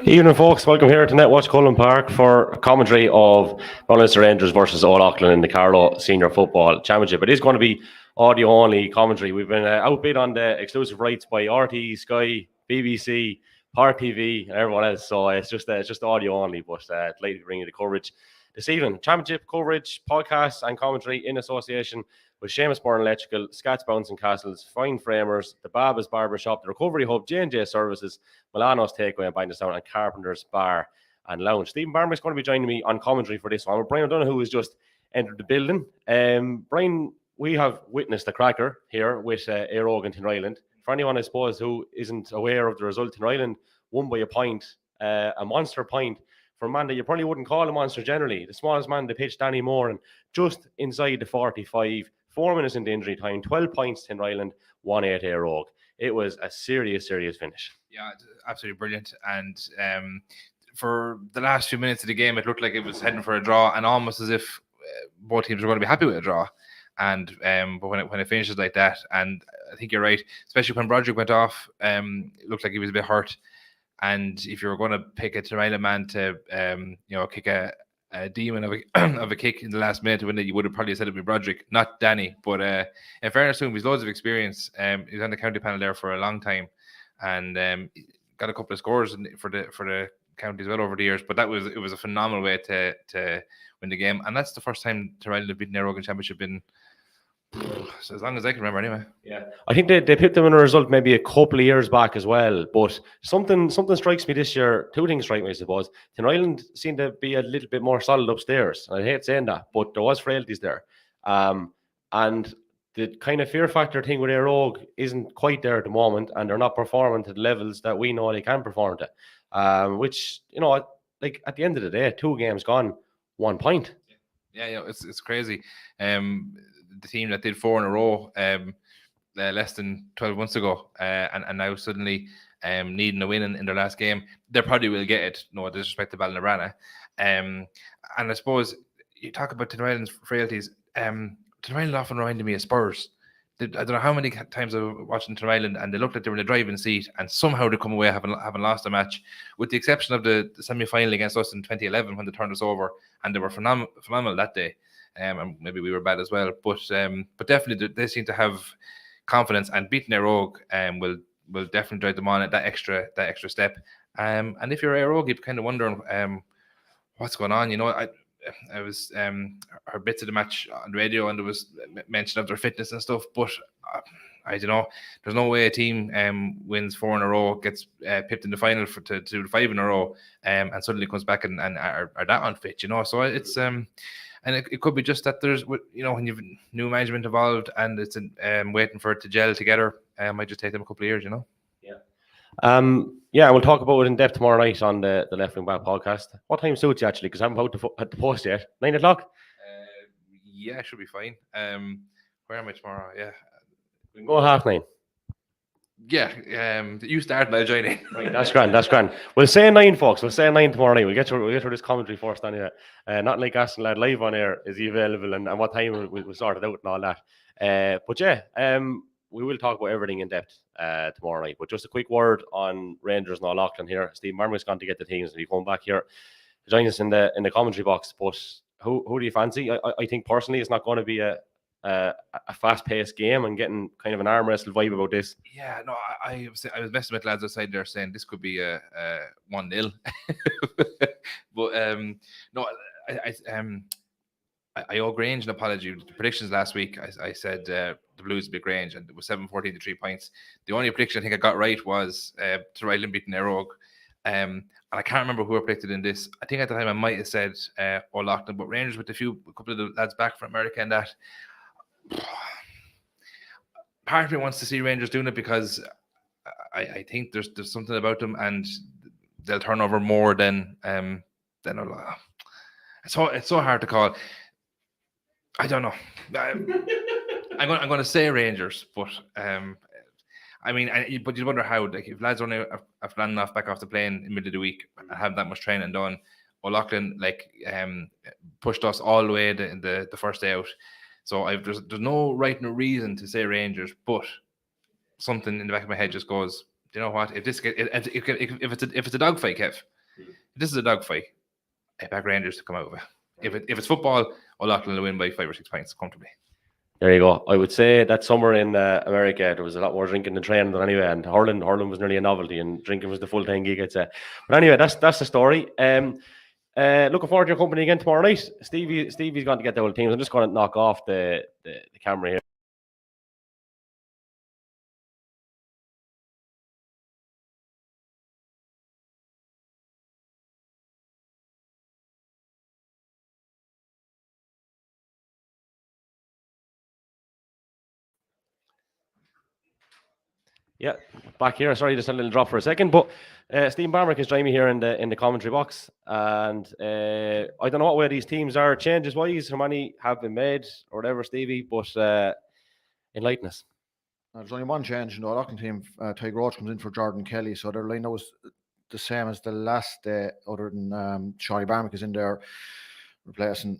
Evening, folks. Welcome here to Netwatch Cullen Park for a commentary of Ballinster Rangers versus Leighlin in the Carlow Senior Football Championship. It is going to be audio-only commentary. We've been outbid on the exclusive rights by RT, Sky, BBC, Park TV, and everyone else. So it's just audio-only, but delighted to bring you the coverage this evening. Championship coverage, podcasts, and commentary in association with Seamus, Byrne Electrical, Scats, Bounce and Castles, Fine Framers, the Barbershop, the Recovery Hub, J&J Services, Milano's Takeaway in Bagenalstown, and Carpenter's Bar and Lounge. Stephen Barnby's going to be joining me on commentary for this one. Brian O'Donoghue, who has just entered the building. Brian, we have witnessed a cracker here with Éire Óg and Tinryland. For anyone, I suppose, who isn't aware of the result, Tinryland won by a point, a monster point, for a man that you probably wouldn't call a monster generally. The smallest man on the pitch, Danny Moore, and just inside the 45, 4 minutes into injury time, 12 points, Tinryland, 1-8 Éire Óg. It was a serious finish. Yeah, absolutely brilliant. And for the last few minutes of the game, it looked like it was heading for a draw, and almost as if both teams were going to be happy with a draw. And but when it finishes like that, and I think you're right, especially when Broderick went off, it looked like he was a bit hurt. And if you were going to pick a Tinryland man to kick a demon of a kick in the last minute to win it, you would have probably said it'd be Broderick, not Danny. But in fairness to him, he's loads of experience. He was on the county panel there for a long time, and got a couple of scores for the county as well over the years. But it was a phenomenal way to win the game, and that's the first time Tinryland have beaten Éire Óg in championship in so as long as I can remember, anyway. Yeah, I think they picked them in a result maybe a couple of years back as well. But something strikes me this year. Two things strike me, I suppose. Tinryland seemed to be a little bit more solid upstairs. I hate saying that, but there was frailties there. And the kind of fear factor thing with Éire Óg isn't quite there at the moment, and they're not performing to the levels that we know they can perform to. Which, like at the end of the day, 2 games gone, 1 point. Yeah, it's crazy. The team that did 4 in a row less than 12 months ago, and now suddenly needing a win in their last game, they probably will get it. No disrespect to Ballinabrana. And I suppose you talk about Tinryland's frailties. Tinryland often reminded me of Spurs. I don't know how many times I was watching Tinryland, and they looked like they were in the driving seat, and somehow they come away having lost a match, with the exception of the semi-final against us in 2011 when they turned us over, and they were phenomenal that day. And maybe we were bad as well, but definitely they seem to have confidence, and beating Éire Óg will definitely drive them on at that extra step. And if you're Éire Óg, you're kind of wondering what's going on. I was heard bits of the match on the radio, and there was mention of their fitness and stuff, but I don't know. There's no way a team wins 4 in a row, gets pipped in the final to do 5 in a row, and suddenly comes back and are that unfit. So it's and it could be just that there's when you've new management involved and it's waiting for it to gel together. Might just take them a couple of years. Yeah, we'll talk about it in depth tomorrow night on the Left Wing Back podcast. What time suits you, actually? Because I haven't had the post yet. 9 o'clock? Yeah, should be fine. Where am I tomorrow? Yeah. We can go 9:30. Yeah, you start and I'll join in. Right, that's grand. We'll say 9, folks. We'll say 9 tomorrow night. We'll get through this commentary first anyway. Not like Aston Lad live on air. Is he available and what time we'll sort it out and all that. But yeah, we will talk about everything in depth tomorrow night. But just a quick word on Rangers and Leighlin here. Steve Marmur's going to get the things, and he's coming back here to join us in the commentary box. But who do you fancy? I think personally it's not going to be a fast-paced game and getting kind of an arm wrestle vibe about this. Yeah, no, I was messing with lads outside there saying this could be a 1-0. But no, I owe Grange an apology. The predictions last week, I said the Blues beat Grange, and it was 7-14 to 3 points. The only prediction I think I got right was Tinryland beating Éire Óg. And I can't remember who I predicted in this. I think at the time I might have said Leighlin, but Rangers with a couple of the lads back from America and that. Part of me wants to see Rangers doing it because I think there's something about them, and they'll turn over more than it's so hard to call. I don't know. I'm going to say Rangers, but but you wonder how, like, if lads only have landed off back off the plane in the middle of the week and have that much training done, Leighlin pushed us all the way the first day out. So there's no right no reason to say Rangers, but something in the back of my head just goes you know what? If this if it's a dogfight, Kev, if this is a dogfight, I back Rangers to come out of it. If it's football, O'Loughlin will win by 5 or 6 points comfortably. There you go. I would say that somewhere in America there was a lot more drinking than training than anyway, and hurling was nearly a novelty, and drinking was the full-time gig, I'd say. But anyway, that's the story. Looking forward to your company again tomorrow night. Stevie's going to get the whole teams. I'm just going to knock off the camera here. Yeah, back here. Sorry, just a little drop for a second. But Stephen Barmick is joining me here in the commentary box, and I don't know what way these teams are changes wise. How many have been made or whatever, Stevie? But enlighten us. There's only one change in the O'Loughlin team. Ty Roach comes in for Jordan Kelly, so their line was the same as the last day, other than Charlie Barmick is in there replacing.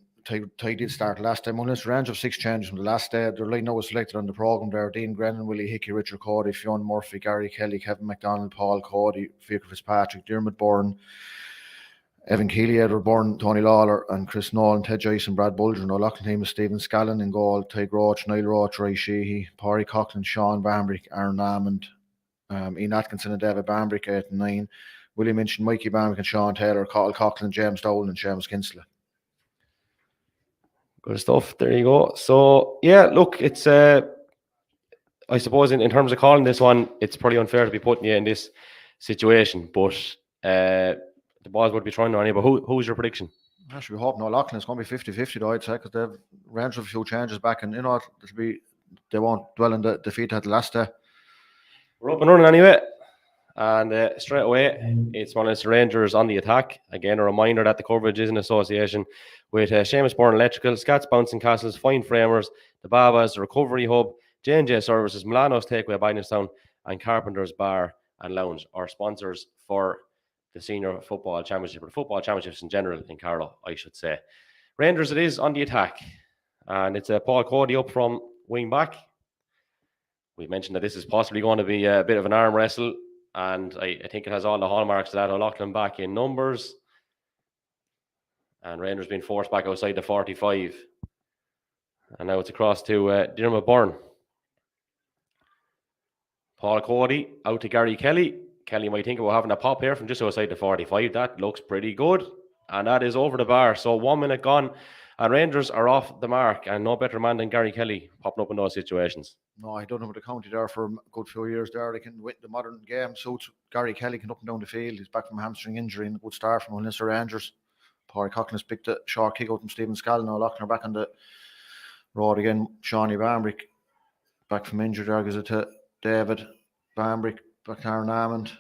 Ty did start last time. Unless a range of 6 changes from the last day. Their line now was selected on the programme there. Dean Grennan, Willie Hickey, Richard Cody, Fionn Murphy, Gary Kelly, Kevin McDonald, Paul Cody, Fiacre Fitzpatrick, Dermot Byrne, Evan Keeley, Edward Byrne, Tony Lawler, and Chris Nolan, Ted Joyce, and Brad Bulger. And O'Loughlin team is Stephen Scallon in goal, Ty Roach, Niall Roach, Ray Sheehy, Parry Coughlin, Sean Bambrick, Aaron Almond, Ian Atkinson, and David Bambrick, 8 and 9. Willie Minchin, Mikey Bambrick, and Sean Taylor, Carl Coughlin, James Dowell, and Seamus Kinsley. Good stuff. There you go. So yeah, look, it's I suppose in terms of calling this one, it's probably unfair to be putting you in this situation, but the balls would be thrown on you. But who's your prediction? I should be hoping O'Loughlin is going to be 50-50 though, I'd say, because they've ranged a few changes back, and they won't dwell on the defeat at the last day. We're up and running anyway. And straight away, it's Milano Rangers on the attack. Again, a reminder that the coverage is in association with Seamus Byrne Electrical, Scats Bouncing Castles, Fine Framers, the Babas, the Recovery Hub, J&J Services, Milano's Takeaway Bagenalstown, and Carpenter's Bar and Lounge are sponsors for the Senior Football Championship, or Football Championships in general in Carlow, I should say. Rangers it is on the attack. And it's Paul Cody up from wing back. We mentioned that this is possibly going to be a bit of an arm wrestle. And I think it has all the hallmarks of that. O'Loughlin back in numbers. And Rangers being forced back outside the 45. And now it's across to Dermot Byrne. Paul Cody out to Gary Kelly. Kelly might think about having a pop here from just outside the 45. That looks pretty good. And that is over the bar. So 1 minute gone. And Rangers are off the mark. And no better man than Gary Kelly popping up in those situations. No, I don't know the county there for a good few years there. They can win the modern game. So Gary Kelly can up and down the field. He's back from a hamstring injury and a good start from Milano Rangers. Parry Coughlin has picked a short kick out from Stephen Scallon. O'Loughlin are back on the road again. Shawnee Bambrick back from injury there. Gives it to David Bambrick. Back to Aaron Almond.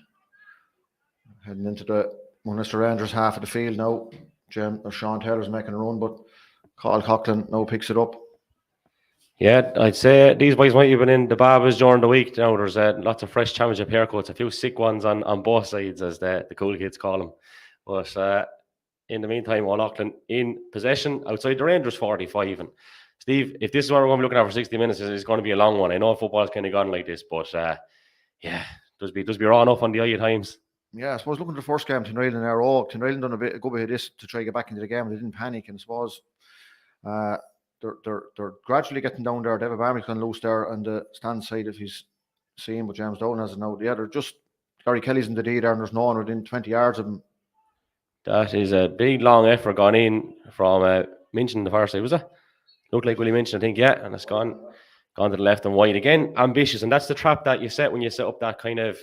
Heading into the Milano Rangers half of the field now. Sean Taylor's making a run, but Carl Coughlin now picks it up. Yeah, I'd say these boys might have been in the Babas during the week. Now there's lots of fresh championship haircuts, a few sick ones on both sides, as the cool kids call them. But in the meantime, O'Loughlin in possession outside the Rangers 45. And Steve, if this is what we're going to be looking at for 60 minutes, it's going to be a long one. I know football's kind of gone like this, but yeah, does be raw enough on the eye at times. Yeah, I suppose looking at the first game, Tinrail and Arrow, Tinrail done a good bit of this to try to get back into the game. They didn't panic, and I suppose they're gradually getting down there. David Barmick's going loose there on the stand side if he's seeing what James Dolan has it now. Yeah, they're just Gary Kelly's in the D there, and there's no one within 20 yards of him. That is a big long effort gone in from Minchin the far side, was it? Looked like Willie Minchin, I think, yeah, and it's gone to the left and wide again. Ambitious, and that's the trap that you set when you set up that kind of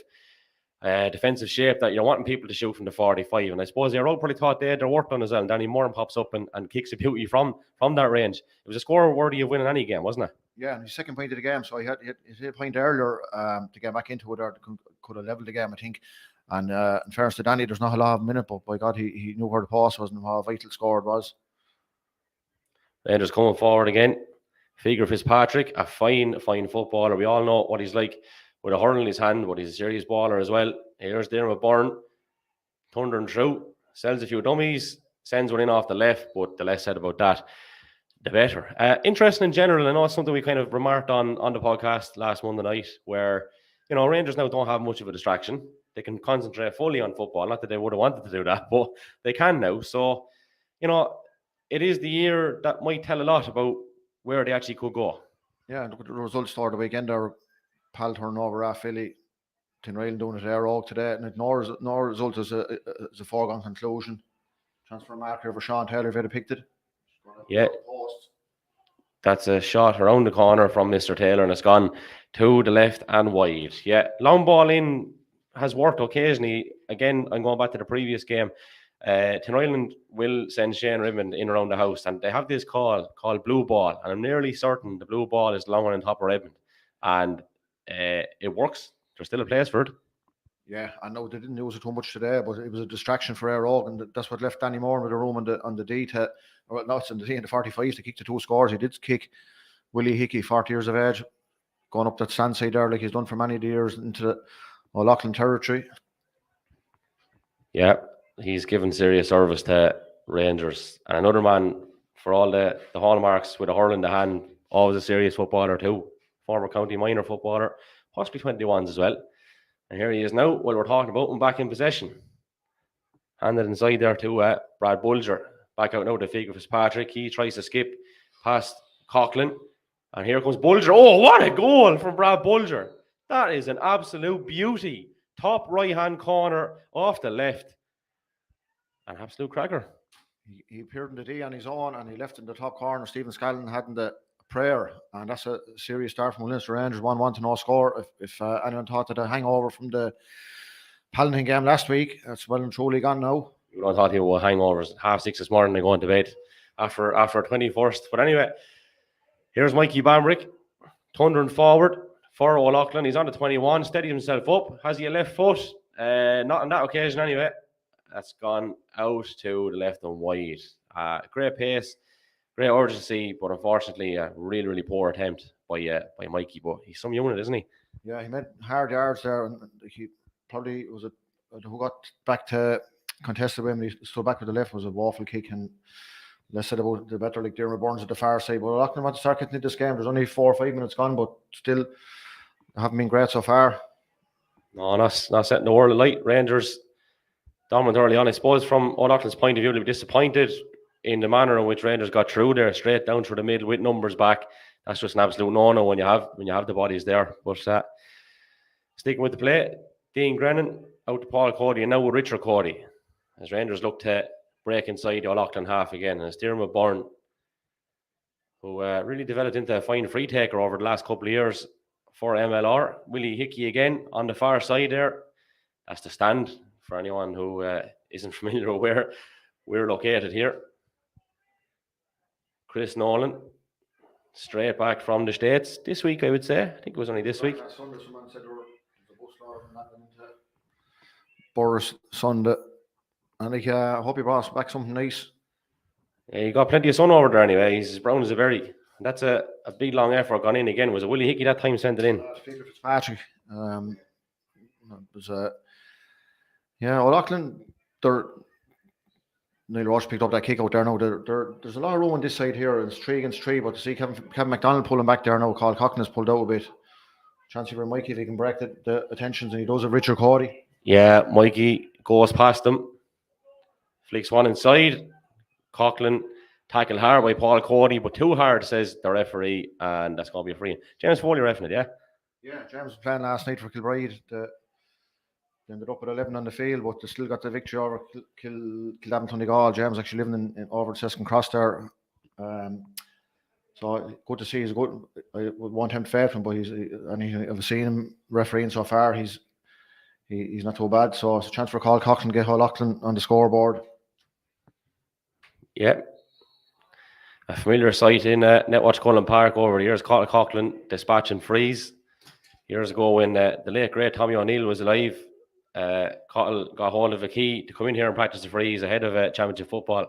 defensive shape, that you're wanting people to shoot from the 45. And I suppose they're all probably thought they had their work done as well. And Danny Moran pops up and kicks a beauty from that range. It was a score worthy of winning any game, wasn't it? Yeah, and his second point of the game. So he hit a point earlier to get back into it, or could have leveled the game, I think. And in fairness to Danny, there's not a lot of minute, but by God, he knew where the pass was and how vital score it was. Rangers coming forward again. Fiacre Fitzpatrick, a fine footballer. We all know what he's like with a hurl in his hand, but he's a serious baller as well. Here's Dermot Byrne, thundering through, sells a few dummies, sends one in off the left, but the less said about that, the better. Interesting in general. I know it's something we kind of remarked on the podcast last Monday night, where you know, Rangers now don't have much of a distraction. They can concentrate fully on football. Not that they would have wanted to do that, but they can now. So, you know, it is the year that might tell a lot about where they actually could go. Yeah, look at the results for the weekend. Our pal turning over at Philly, Leighlin doing it there all today, and no result is a foregone conclusion. Transfer marker for Sean Taylor if he'd have picked it. Yeah. That's a shot around the corner from Mr. Taylor, and it's gone to the left and wide. Yeah, long ball in has worked occasionally. Again, I'm going back to the previous game. Leighlin will send Shane Ribbon in around the house, and they have this call called blue ball, and I'm nearly certain the blue ball is the long one on top of Redmond, and it works. There's still a place for it. Yeah, I know they didn't use it too much today, but it was a distraction for Air Og, and that's what left Danny Moore with the room on the D to, well, not in the D in the 45 to kick the 2 scores. He did kick Willie Hickey, 40 years of age, going up that stand side there like he's done for many years into the O'Loughlin territory. Yeah, he's given serious service to Rangers, and another man for all the hallmarks with a hurl in the hand, always a serious footballer too, former county minor footballer, possibly 21s as well. And here he is now, while we're talking about him, back in possession. Handed inside there to Brad Bulger. Back out now to Figo Fitzpatrick. He tries to skip past Coughlin. And here comes Bulger. Oh, what a goal from Brad Bulger. That is an absolute beauty. Top right-hand corner off the left. An absolute cracker. He appeared in the D on his own, and he left in the top corner. Stephen Scallon hadn't the prayer, and that's a serious start from Leinster Rangers. 1-1 to no score. If anyone thought that a hangover from the Palatine game last week, that's well and truly gone now. You don't thought he would hangovers 6:30 this morning. They go into bed after 21st. But anyway, here's Mikey Bambrick thundering forward for O'Loughlin. He's on the 21, steadied himself up. Has he a left foot? Not on that occasion anyway. That's gone out to the left and wide. Great pace. Great urgency, but unfortunately, a really, really poor attempt by Mikey. But he's some unit, isn't he? Yeah, he made hard yards there, and he probably was who got back to contested when he stood back with the left was a waffle kick, and less said about the better like Dermot Burns at the far side. But O'Loughlin want to start getting into this game. There's only 4 or 5 minutes gone, but still haven't been great so far. No, not setting the world alight. Rangers dominant early on. I suppose from O'Loughlin's point of view, they'll be disappointed in the manner in which Rangers got through there, straight down through the middle with numbers back. That's just an absolute no-no when you have the bodies there. But sticking with the play, Dean Grennan out to Paul Cody, and now with Richard Cody, as Rangers look to break inside the O'Loughlin half again. And it's Dermot Byrne, who really developed into a fine free taker over the last couple of years for MLR. Willie Hickey again on the far side there. That's the stand for anyone who isn't familiar with where we're located here. Chris Nolan, straight back from the States this week, I would say. I think it was only this week. Boris Sunday. And I hope he brought us back something nice. Yeah, he got plenty of sun over there anyway. He's as brown as a berry. That's a big, long effort gone in again. Was it Willie Hickey that time sent it in? Peter Fitzpatrick. O'Loughlin, Neil Rush picked up that kick out there now. There's a lot of room on this side here. It's 3 against 3, but to see Kevin McDonald pulling back there now, Carl Coughlin has pulled out a bit. Chance for Mikey if he can break the attentions, and he does with Richard Cody. Yeah, Mikey goes past him. Flicks one inside. Coughlin tackle hard by Paul Cody, but too hard, says the referee, and that's going to be a free. James Foley reffing it, yeah? Yeah, James was playing last night for Kilbride. They ended up with 11 on the field, but they still got the victory over Kildavin Donegal. James actually living in over the Seskin Cross there. So good to see. He's good. I would want him to fail him, but I've seen him refereeing so far. He's not too bad. So it's a chance for Carl Coughlin to get O'Loughlin on the scoreboard. Yeah. A familiar sight in Netwatch Cullen Park over the years. Carl Coughlin dispatching frees. Years ago when the late great Tommy O'Neill was alive, Cottle got hold of a key to come in here and practice the frees ahead of championship football.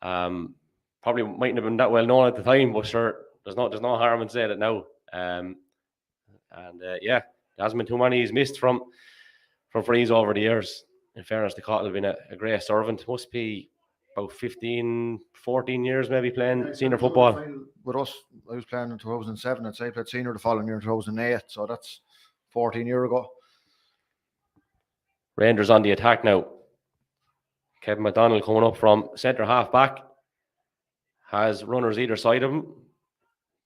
Probably mightn't have been that well known at the time, but sure, there's no harm in saying it now. There hasn't been too many he's missed from frees over the years. In fairness, the Cottle have been a great servant. Must be about 15, 14 years maybe playing senior football. With us, I was playing in 2007. I'd say I played senior the following year in 2008. So that's 14 years ago. Rangers on the attack now. Kevin McDonald coming up from centre half back. Has runners either side of him.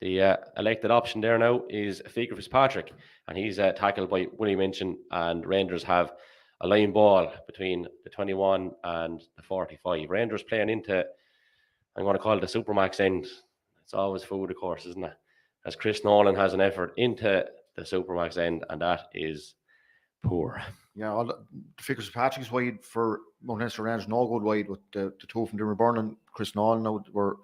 The elected option there now is Fiacre Fitzpatrick, and he's tackled by Willie Minchin, and Rangers have a line ball between the 21 and the 45. Rangers playing into, I'm going to call it the Supermax end. It's always food, of course, isn't it? As Chris Nolan has an effort into the Supermax end, and that is poor. Yeah, Fiacre Fitzpatrick's wide for Mount Leinster Rangers, no good wide, with the two from Byrne and Chris Nolan now were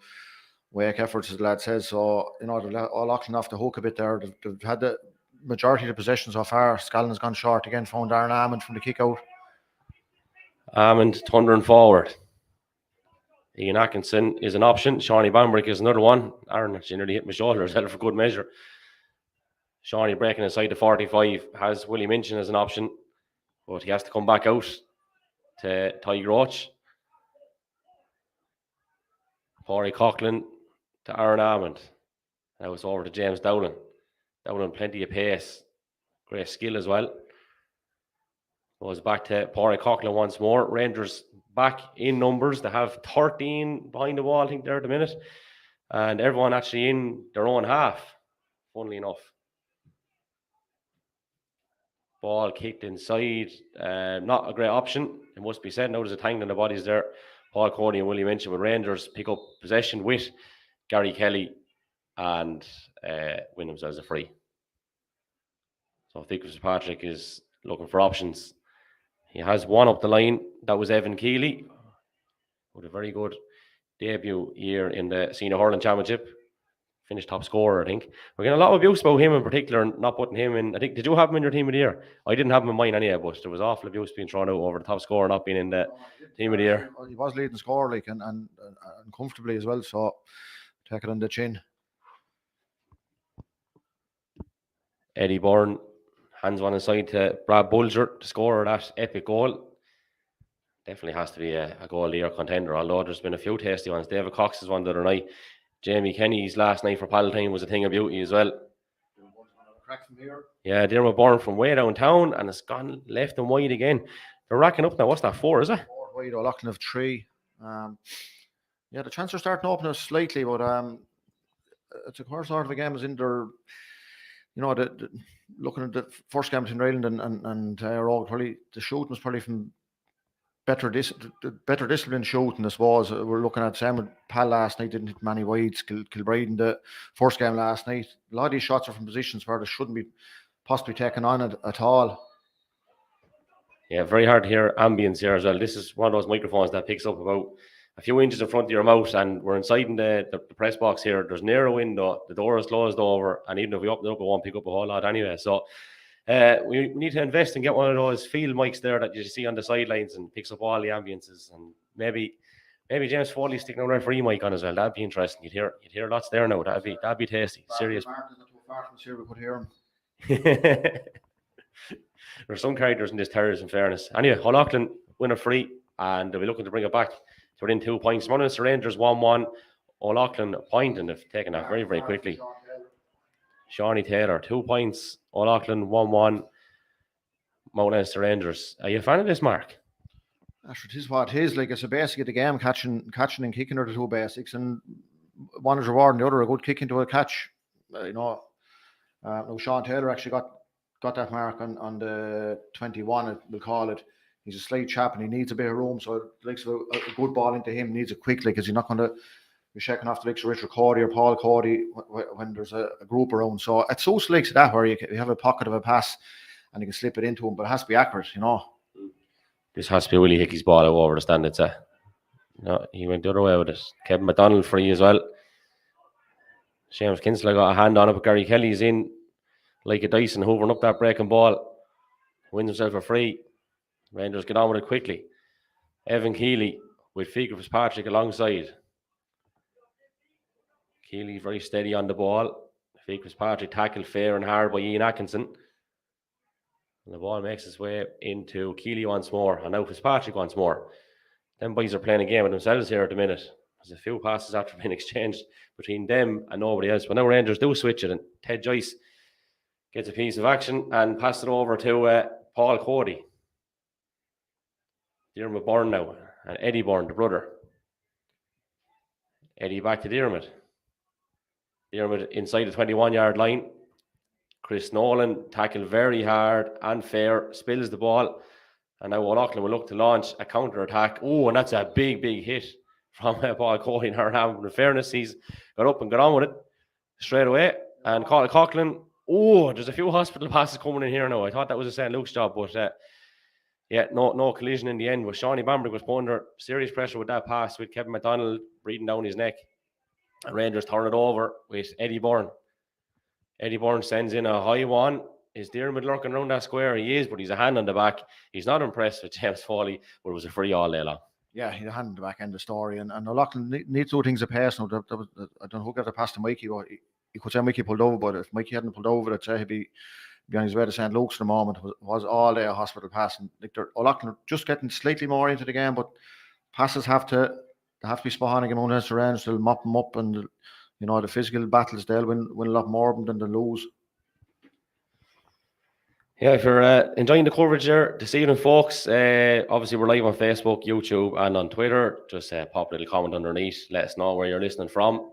wake efforts, as the lad says. So, they're all auctioning off the hook a bit there. They've had the majority of the possession so far. Scallon has gone short again, found Aaron Almond from the kick out. Almond thundering forward. Ian Atkinson is an option. Shawnee Bambrick is another one. Aaron actually nearly hit my shoulder as well for good measure. Shawnee breaking inside the 45 has Willie Minchin as an option, but he has to come back out to Ty Roach. Corey Coughlin to Aaron Almond. Now it's over to James Dowling. Dowling plenty of pace. Great skill as well. Goes back to Corey Coughlin once more. Rangers back in numbers. They have 13 behind the wall, I think, there at the minute. And everyone actually in their own half, funnily enough. Ball kicked inside. Not a great option, it must be said. Now there's a tangle in the bodies there. Paul Cody and Willie Minchin with Rangers pick up possession with Gary Kelly and win themselves a free. So Fiacre Fitzpatrick is looking for options. He has one up the line. That was Evan Keeley with a very good debut year in the Senior Hurling Championship. Finished top scorer, I think. We're getting a lot of abuse about him in particular, not putting him in. I think, did you have him in your team of the year? I didn't have him in mine anyway, but there was awful abuse being thrown out over the top scorer not being in the team of the year. He was leading scorer, like, and comfortably as well, so take it on the chin. Eddie Byrne hands one inside to Brad Bulger to score that epic goal. Definitely has to be a goal of the year contender, although there's been a few tasty ones. David Cox's one the other night. Jamie Kenny's last night for Palatine was a thing of beauty as well. Yeah, Dermot Byrne from way downtown, and it's gone left and wide again. They're racking up now. What's that, 4, is it? 4 wide, O'Loughlin of 3. Yeah, the chances are starting to open up slightly, but it's a core sort of a game is in there. Looking at the first game between Leighlin and Rogue, probably the shooting was probably from better discipline shooting, I suppose. We're looking at Sam with Pal last night, didn't hit many wides. Kilbride in the first game last night. A lot of these shots are from positions where they shouldn't be possibly taken on at all. Yeah, very hard to hear ambience here as well. This is one of those microphones that picks up about a few inches in front of your mouth, and we're inside in the press box here. There's near a window, the door is closed over, and even if we open it up, it won't pick up a whole lot anyway. So we need to invest and get one of those field mics there that you see on the sidelines and picks up all the ambiences. And maybe James Foley sticking a referee mic on as well. That'd be interesting. You'd hear lots there now. That'd be tasty. Serious. There's some characters in this terrace, in fairness. Anyway, O'Loughlin win a free, and they'll be looking to bring it back to within 2 points. Mount Leinster Rangers 1-1. O'Loughlin a point, and they've taken that very, very quickly. Shawnee Taylor 2 points. O'Loughlin 1-1. Mount Leinster Rangers. Are you a fan of this, Mark? Actually, it is what it is. Like, it's a basic of the game. Catching and kicking are the 2 basics, and one is rewarding the other. A good kick into a catch. Sean Taylor actually got that mark on the 21, we'll call it. He's a slight chap and he needs a bit of room, so it likes a good ball into him, needs it quickly, because he's not going to be shaking off the likes of Richard Cody or Paul Cody when there's a group around. So it suits likes of that, where you have a pocket of a pass and you can slip it into him, but it has to be accurate, This has to be Willie Hickey's ball out over the stand. He went the other way with it. Kevin McDonald free as well. Seamus Kinsler got a hand on it, but Gary Kelly's in like a Dyson, hoovering up that breaking ball. Wins himself a free. Rangers get on with it quickly. Evan Keeley with Fiacre Fitzpatrick alongside. Keeley very steady on the ball. Fiacre Fitzpatrick tackled fair and hard by Ian Atkinson. And the ball makes its way into Keeley once more, and now Fitzpatrick once more. Them boys are playing a game with themselves here at the minute. There's a few passes after being exchanged between them and nobody else. But now Rangers do switch it, and Ted Joyce gets a piece of action and passes it over to Paul Cody. Dermot Byrne now, and Eddie Byrne, the brother. Eddie back to Dermot. Dermot inside the 21-yard line. Chris Nolan tackled very hard and fair, spills the ball, and now O'Loughlin will look to launch a counter-attack. Oh, and that's a big, big hit from Paul Cody in our hand. In fairness, he's got up and got on with it straight away. And Coughlin, oh, there's a few hospital passes coming in here now. I thought that was a St. Luke's job, but yeah, no collision in the end. But Shawnee Bambrick was put under serious pressure with that pass, with Kevin McDonald breathing down his neck. And Rangers turn it over with Eddie Byrne. Eddie Byrne sends in a high one. Is Dermot lurking around that square? He is, but he's a hand on the back. He's not impressed with James Foley, but it was a free all day long. Yeah, he's a hand on the back end of the story. And O'Loughlin needs to do things at pace. Now, I don't know who got the pass to Mikey. He could say Mikey pulled over, but if Mikey hadn't pulled over, I'd say he'd be on his way to St. Luke's at the moment. It was all day a hospital pass. And O'Loughlin just getting slightly more into the game, but passes have to be spot on again against the range. They'll mop them up, and the physical battles, they'll win a lot more of them than they lose. Yeah, if you're enjoying the coverage there this evening, folks, obviously we're live on Facebook, YouTube, and on Twitter. Just pop a little comment underneath. Let us know where you're listening from.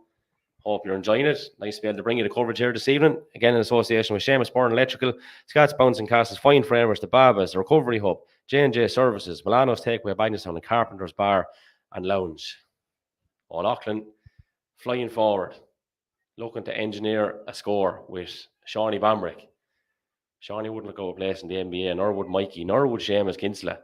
Hope you're enjoying it. Nice to be able to bring you the coverage here this evening. Again, in association with Seamus, Byrne Electrical, Scats, Bouncing Castles, Fine Framers, the Babas, the Recovery Hub, J&J Services, Milano's Takeaway, Bagenalstown, and Carpenter's Bar and Lounge. O'Loughlin flying forward, looking to engineer a score with Shawnee Bambrick. Shawnee wouldn't go a place in the NBA, nor would Mikey, nor would Seamus Kinsella.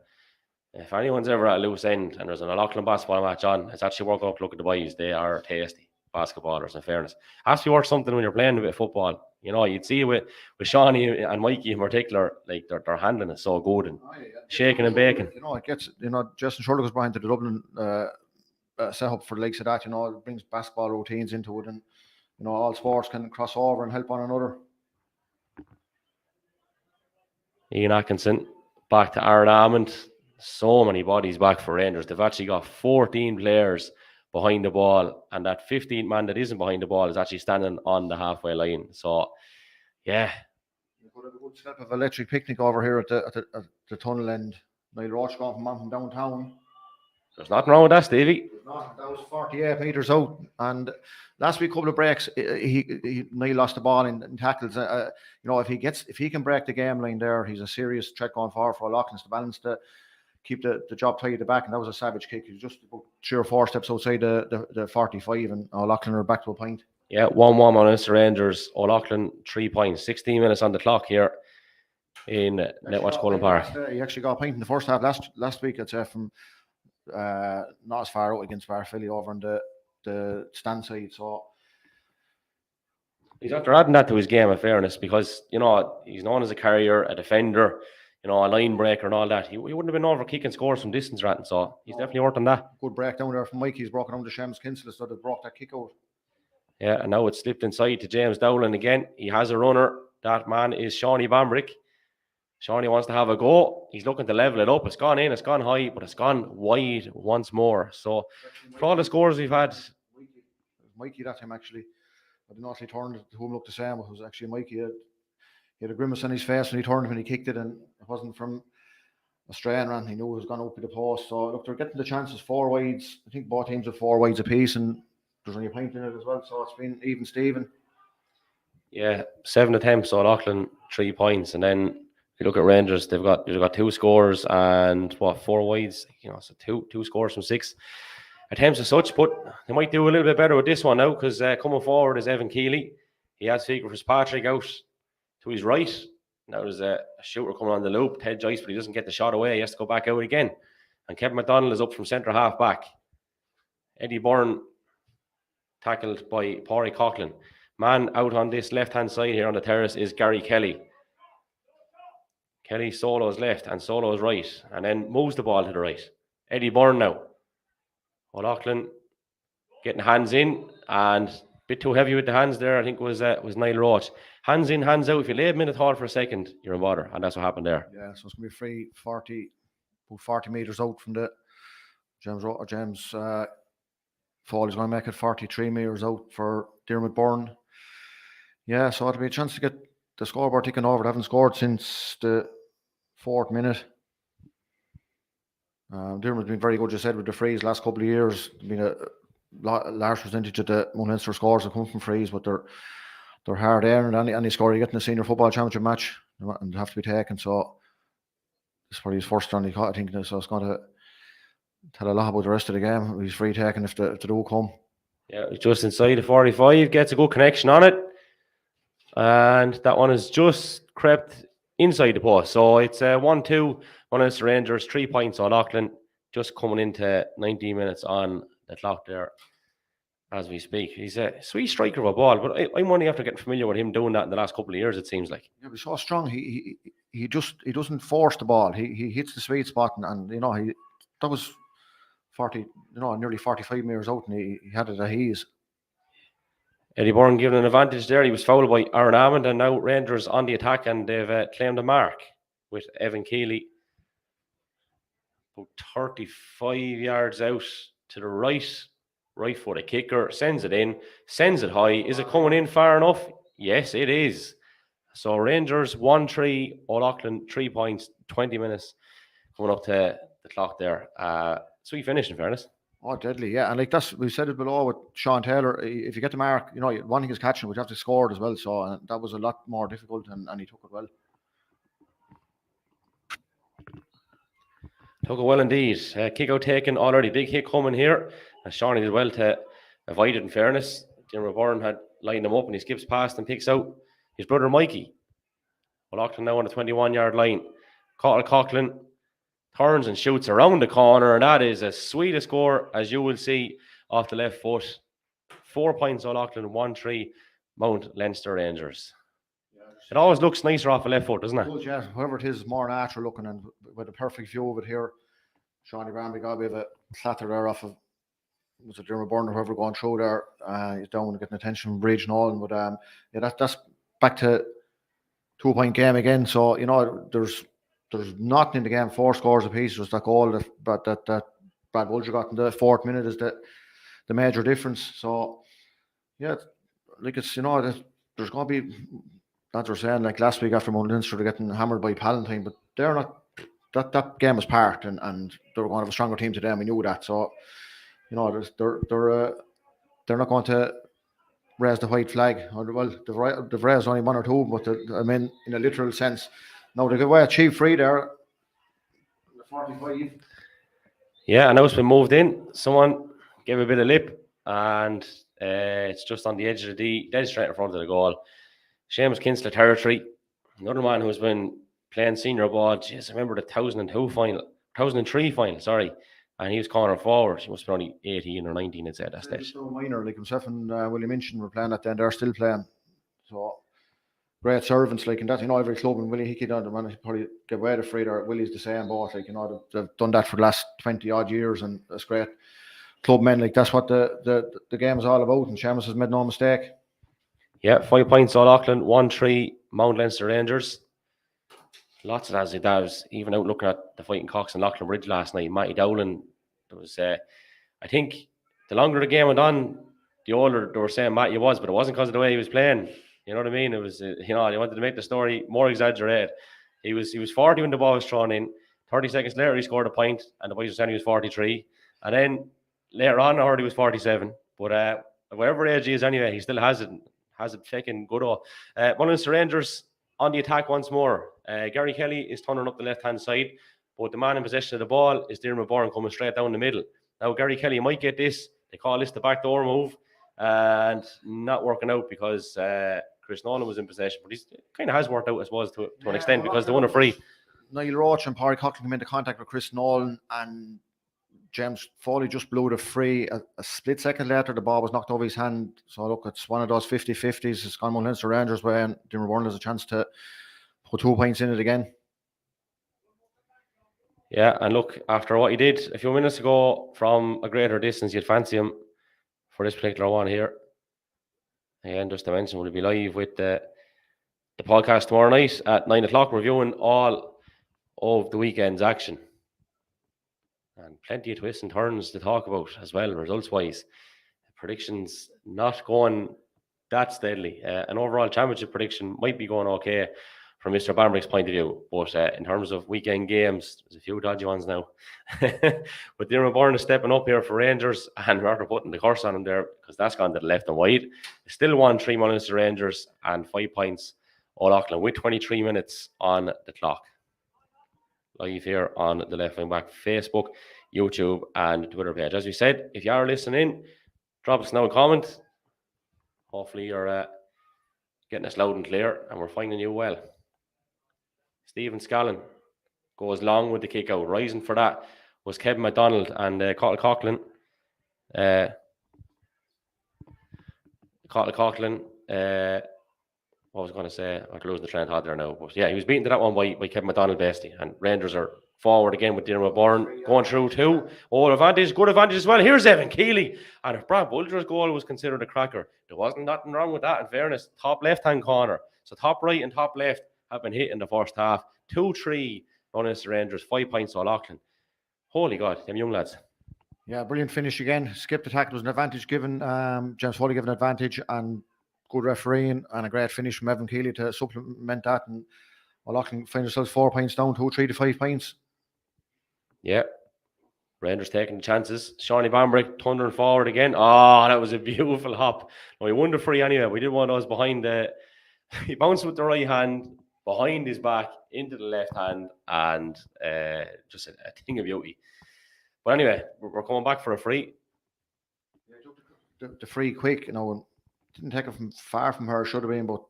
If anyone's ever at a loose end and there's an O'Loughlin basketball match on, it's actually worth up. Look at the boys; they are tasty basketballers. In fairness, has to be worth something when you're playing a bit of football. You'd see with Shawnee and Mikey in particular, like their handling is so good and shaking and baking. It gets Justin Shorter goes behind to the Dublin set up for the likes of that. It brings basketball routines into it, and all sports can cross over and help one another. Ian Atkinson back to Aaron Almond. So many bodies back for Rangers. They've actually got 14 players behind the ball, and that 15th man that isn't behind the ball is actually standing on the halfway line. So, yeah. You could have a good step of electric picnic over here at the tunnel end. Niall Roach going from downtown. There's nothing wrong with that, Stevie. That was 48 metres out, and last week couple of breaks, Niall lost the ball in tackles. If he can break the game line there, he's a serious threat going forward for O'Loughlin to balance to keep the job tight at the back. And that was a savage kick. He was just about 3 or 4 steps outside the 45, and O'Loughlin are back to a point. Yeah, 1-1 on Ulster Rangers. O'Loughlin 3 points, 16 minutes on the clock here in Netwatch Cullen Park. He actually got a point in the first half last week, I'd say, from not as far out against Barphilly over on the stand side. So he's after adding that to his game, in fairness, because he's known as a carrier, a defender, a line breaker and all that. He wouldn't have been over kicking scores from distance, ratting. So he's definitely worked on that. Good breakdown there from Mikey. He's broken down to Seamus Kinsella, so they broke that kick out. Yeah, and now it's slipped inside to James Dowling again. He has a runner. That man is Shawnee Bambrick. Shawnee wants to have a go. He's looking to level it up. It's gone in, it's gone high, but it's gone wide once more. So for all the scores we've had, Mikey that time actually. I did not say turned to whom looked the same. It was actually Mikey. He had a grimace on his face when he turned when he kicked it, and it wasn't from a strain run. He knew it was going to up at the post. So look, they're getting the chances 4 wides. I think both teams have 4 wides apiece, and there's only a point in it as well. So it's been even Steven. Yeah, 7 attempts, so O'Loughlin 3 points, and then if you look at Rangers, they've got 2 scores and 4 wides. So two scores from 6 attempts as such. But they might do a little bit better with this one now, because coming forward is Evan Keeley. He has Fiacre Fitzpatrick out to his right. Now there's a shooter coming on the loop, Ted Joyce, but he doesn't get the shot away. He has to go back out again. And Kevin McDonald is up from centre half back. Eddie Byrne tackled by Pádraig Coughlin. Man out on this left-hand side here on the terrace is Gary Kelly. Kelly solos left and solos right, and then moves the ball to the right. Eddie Byrne now. O'Loughlin getting hands in, and a bit too heavy with the hands there. I think was Niall Roach. Hands in, hands out. If you lay a minute thought for a second, you're in bother, and that's what happened there. Yeah, so it's going to be free 40 metres out from the James Foley's going to make it 43 metres out for Dermot Byrne. Yeah, so it'll be a chance to get the scoreboard ticking over. They haven't scored since the 4th minute. Dermot's been very good, you said, with the frees last couple of years. Been a large percentage of the Munster scores have come from frees, but they're hard earned. Any score you get in a senior football championship match, and they have to be taken. So it's probably his first on the cut, I think. So it's going to tell a lot about the rest of the game. He's free taking if they do come. Yeah, just inside the 45, gets a good connection on it. And that one is just crept inside the post. So it's 1-2, Munster Rangers, 3 points on Leighlin, just coming into 19 minutes on the clock there as we speak. He's a sweet striker of a ball, but I'm only after getting familiar with him doing that in the last couple of years, it seems like. Yeah, he's so strong. He doesn't force the ball. He hits the sweet spot, and that was 40, nearly 45 metres out, and he had it at ease. Eddie Byrne given an advantage there. He was fouled by Aaron Hammond, and now Rangers on the attack, and they've claimed a mark with Evan Keeley. About 35 yards out to the right foot. A kicker sends it in, sends it high. Is it coming in far enough? Yes, it is. So Rangers 1-3, Leighlin 3 points, 20 minutes coming up to the clock there. Sweet finish, in fairness. Oh, deadly, yeah. And we said it below with Sean Taylor. If you get the mark, one thing is catching, but you have to score it as well. So that was a lot more difficult, and he took it well. Took it well indeed. Kick out taken already. Big hit coming here. And Shawnee did well to avoid it, in fairness. Jimmy Byrne had lined him up, and he skips past and picks out his brother Mikey. Leighlin now on the 21-yard line. Coughlin turns and shoots around the corner, and that is as sweet a score as you will see off the left foot. 4 points Leighlin, 1-3 Mount Leinster Rangers. It always looks nicer off the left foot, doesn't it? Yeah, whoever it is more natural looking, and with a perfect view of it here. Shawnee Bambi got a bit of a clatter there off of, was it Jeremy Byrne or whoever going through there. He's down and getting attention from Bridge and all. But that's back to 2-point game again. So there's nothing in the game. 4 scores apiece. Just that goal that Brad Bulger got in the 4th minute is the major difference. So yeah, like it's there's going to be, that they're saying like last week after Mount Leinster, they're getting hammered by Palatine, but they're not. That game was parked, and they're going to have a stronger team today, and we knew that. So they're not going to raise the white flag. Well, they've raised only 1 or 2, but in a literal sense. No, they give away a cheap free there. The 45. Yeah, and now it's been moved in. Someone gave a bit of lip, and it's just on the edge of the dead straight in front of the goal. Seamus Kinsler territory. Another man who's been playing senior ball. Jeez, I remember the 2003 final, sorry. And he was corner forward. He must be only 18 or 19, I'd say, at that stage. So minor, like himself and Willie Minchin were playing that then. They're still playing. So great servants, like, and that, every club, and Willie Hickey done the man, he probably give away the free there. Willie's the same boss, like, they've done that for the last 20 odd years, and that's great. Club men, like, that's what the game is all about, and Seamus has made no mistake. Yeah, 5 points Leighlin, 1-3 Mount Leinster Rangers. Lots of that as I was even out looking at the fighting Cox and Leighlin Bridge last night. Matty Dowling, there was I think the longer the game went on, the older they were saying Matty was, but it wasn't because of the way he was playing. You know what I mean? It was they wanted to make the story more exaggerated. He was 40 when the ball was thrown in. 30 seconds later he scored a point, and the boys were saying he was 43. And then later on I heard he was 47. But whatever age he is anyway, he still has it fucking good. Munster Rangers on the attack once more. Gary Kelly is turning up the left-hand side, but the man in possession of the ball is Dermot Byrne coming straight down the middle. Now, Gary Kelly might get this. They call this the backdoor move, and not working out because Chris Nolan was in possession, but he kind of has worked out, I suppose, to an extent, because they won a free. Niall Roach and Parry Coughlin came into contact with Chris Nolan, and James Foley just blew the free. A split second later, the ball was knocked over his hand. So, look, it's one of those 50-50s. It's gone Leinster Rangers way, and Dermot Byrne has a chance to put 2 points in it again. Yeah, and look, after what he did a few minutes ago from a greater distance, you'd fancy him for this particular one here. Again, just to mention, we'll be live with the podcast tomorrow night at 9 o'clock, reviewing all of the weekend's action. And plenty of twists and turns to talk about as well, results-wise. Predictions not going That's deadly. An overall championship prediction might be going okay from Mr. Barmbrick's point of view, but in terms of weekend games, there's a few dodgy ones now. But Byrne is stepping up here for Rangers, and we're putting the curse on him there because that's gone to the left and wide. Still won 3 to Rangers and 5 points O'Loughlin with 23 minutes on the clock. Live here on the Left Wing Back Facebook, YouTube, and Twitter page. As we said, if you are listening in, drop us now a comment. Hopefully you're getting us loud and clear, and we're finding you well. Stephen Scallon goes long with the kick out. Rising for that was Kevin McDonald and Coughlin. Coughlin. What was I going to say? I'm losing the train of thought there now. But yeah, he was beaten to that one by Kevin McDonald basically. And Rangers are forward again with Byrne going through too. Oh, advantage, good advantage as well. Here's Evan Keeley. And if Brad Bulger's goal was considered a cracker, there wasn't nothing wrong with that in fairness. Top left-hand corner. So top right and top left have been hit in the first half. 2-3 bonus to Rangers, 5 points to O'Loughlin. Holy God, them young lads. Yeah, brilliant finish again. Skipped the tackle was an advantage given. James Foley given an advantage and good refereeing and a great finish from Evan Keeley to supplement that. And O'Loughlin find themselves 4 points down, 2-3 to 5 points. Yeah. Rangers taking the chances. Shawnee Bambrick thundering forward again. Oh, that was a beautiful hop. No, he won the free anyway. We did one of those behind the... He bounced with the right hand, behind his back, into the left hand, and just a thing of beauty. But anyway, we're coming back for a free. The free quick, didn't take it from far from her, should have been, but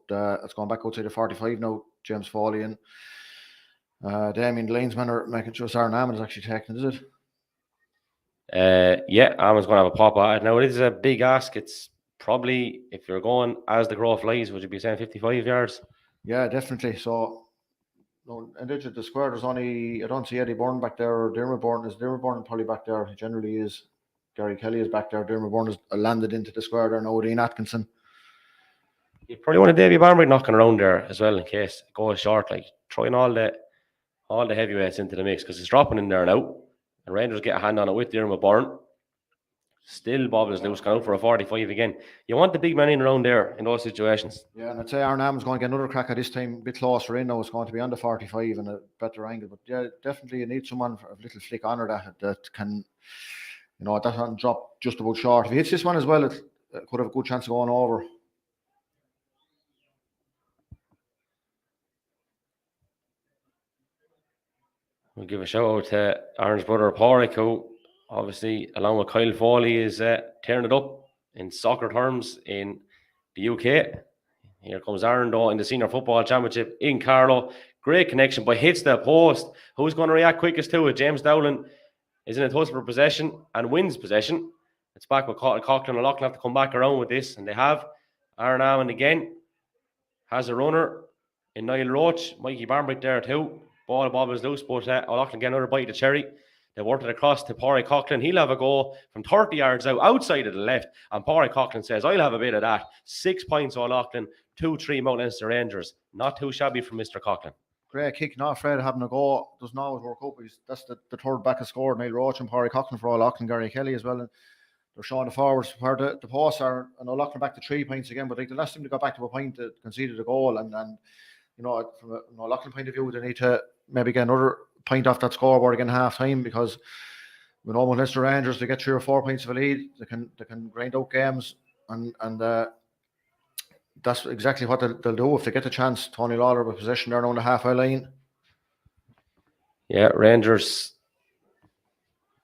it's gone back outside the 45 now. James Foley and Damien, the linesman, are making sure Aaron Hammond is actually taking, is it? Yeah, Hammond's going to have a pop at it. Now, it is a big ask. It's probably, if you're going as the crow flies, would you be saying 55 yards? Yeah, definitely. So, and the square, there's only, I don't see Eddie Byrne back there, or Dermot Byrne. Is Dermot Byrne probably back there? He generally is. Gary Kelly is back there. Dermot Byrne has landed into the square there now. Dean Atkinson. You probably want a Davy Barmbrick knocking around there as well in case it goes short, like throwing all the heavyweights into the mix because it's dropping in there now. And Rangers get a hand on it with Dermot Byrne. Still bobbles loose, going out for a 45 again. You want the big man in around there in those situations. Yeah, and I'd say Aaron Hammond's going to get another crack at this time, a bit closer in now. It's going to be on the 45 and a better angle. But yeah, definitely you need someone for a little flick on her that can, that one drop just about short. If he hits this one as well, it could have a good chance of going over. We'll give a shout out to Aaron's brother Pádraig, who obviously, along with Kyle Foley, is tearing it up in soccer terms in the UK. Here comes Aaron, though, in the Senior Football Championship in Carlow. Great connection, but hits the post. Who's going to react quickest to it? James Dowling is in a tussle for possession and wins possession. It's back with Coughlin and O'Loughlin have to come back around with this, and they have. Aaron Hammond again has a runner in Niall Roach. Mikey Barmbrick there too. Ball bobbles loose, but O'Loughlin get another bite of the cherry. They worked it across to Pádraig Coughlin. He'll have a goal from 30 yards outside of the left. And Pádraig Coughlin says, I'll have a bit of that. 6 points O'Loughlin, 2-3 Mount Leinster Rangers. Not too shabby from Mr. Coughlin. Great kick, not afraid of having a go. Doesn't always work out. That's the third back of score. Niall Roach and Pádraig Coughlin for O'Loughlin, Gary Kelly as well. And they're showing the forwards where the posts are, and O'Loughlin back to 3 points again. But like the last time they got back to a point, they conceded a goal. And from an O'Loughlin point of view, they need to maybe get another point off that scoreboard again half time, because we know when Leinster Rangers, they get 3 or 4 points of a lead, they can grind out games, and that's exactly what they'll do if they get the chance. Tony Lawler with possession there on the halfway line. Yeah, Rangers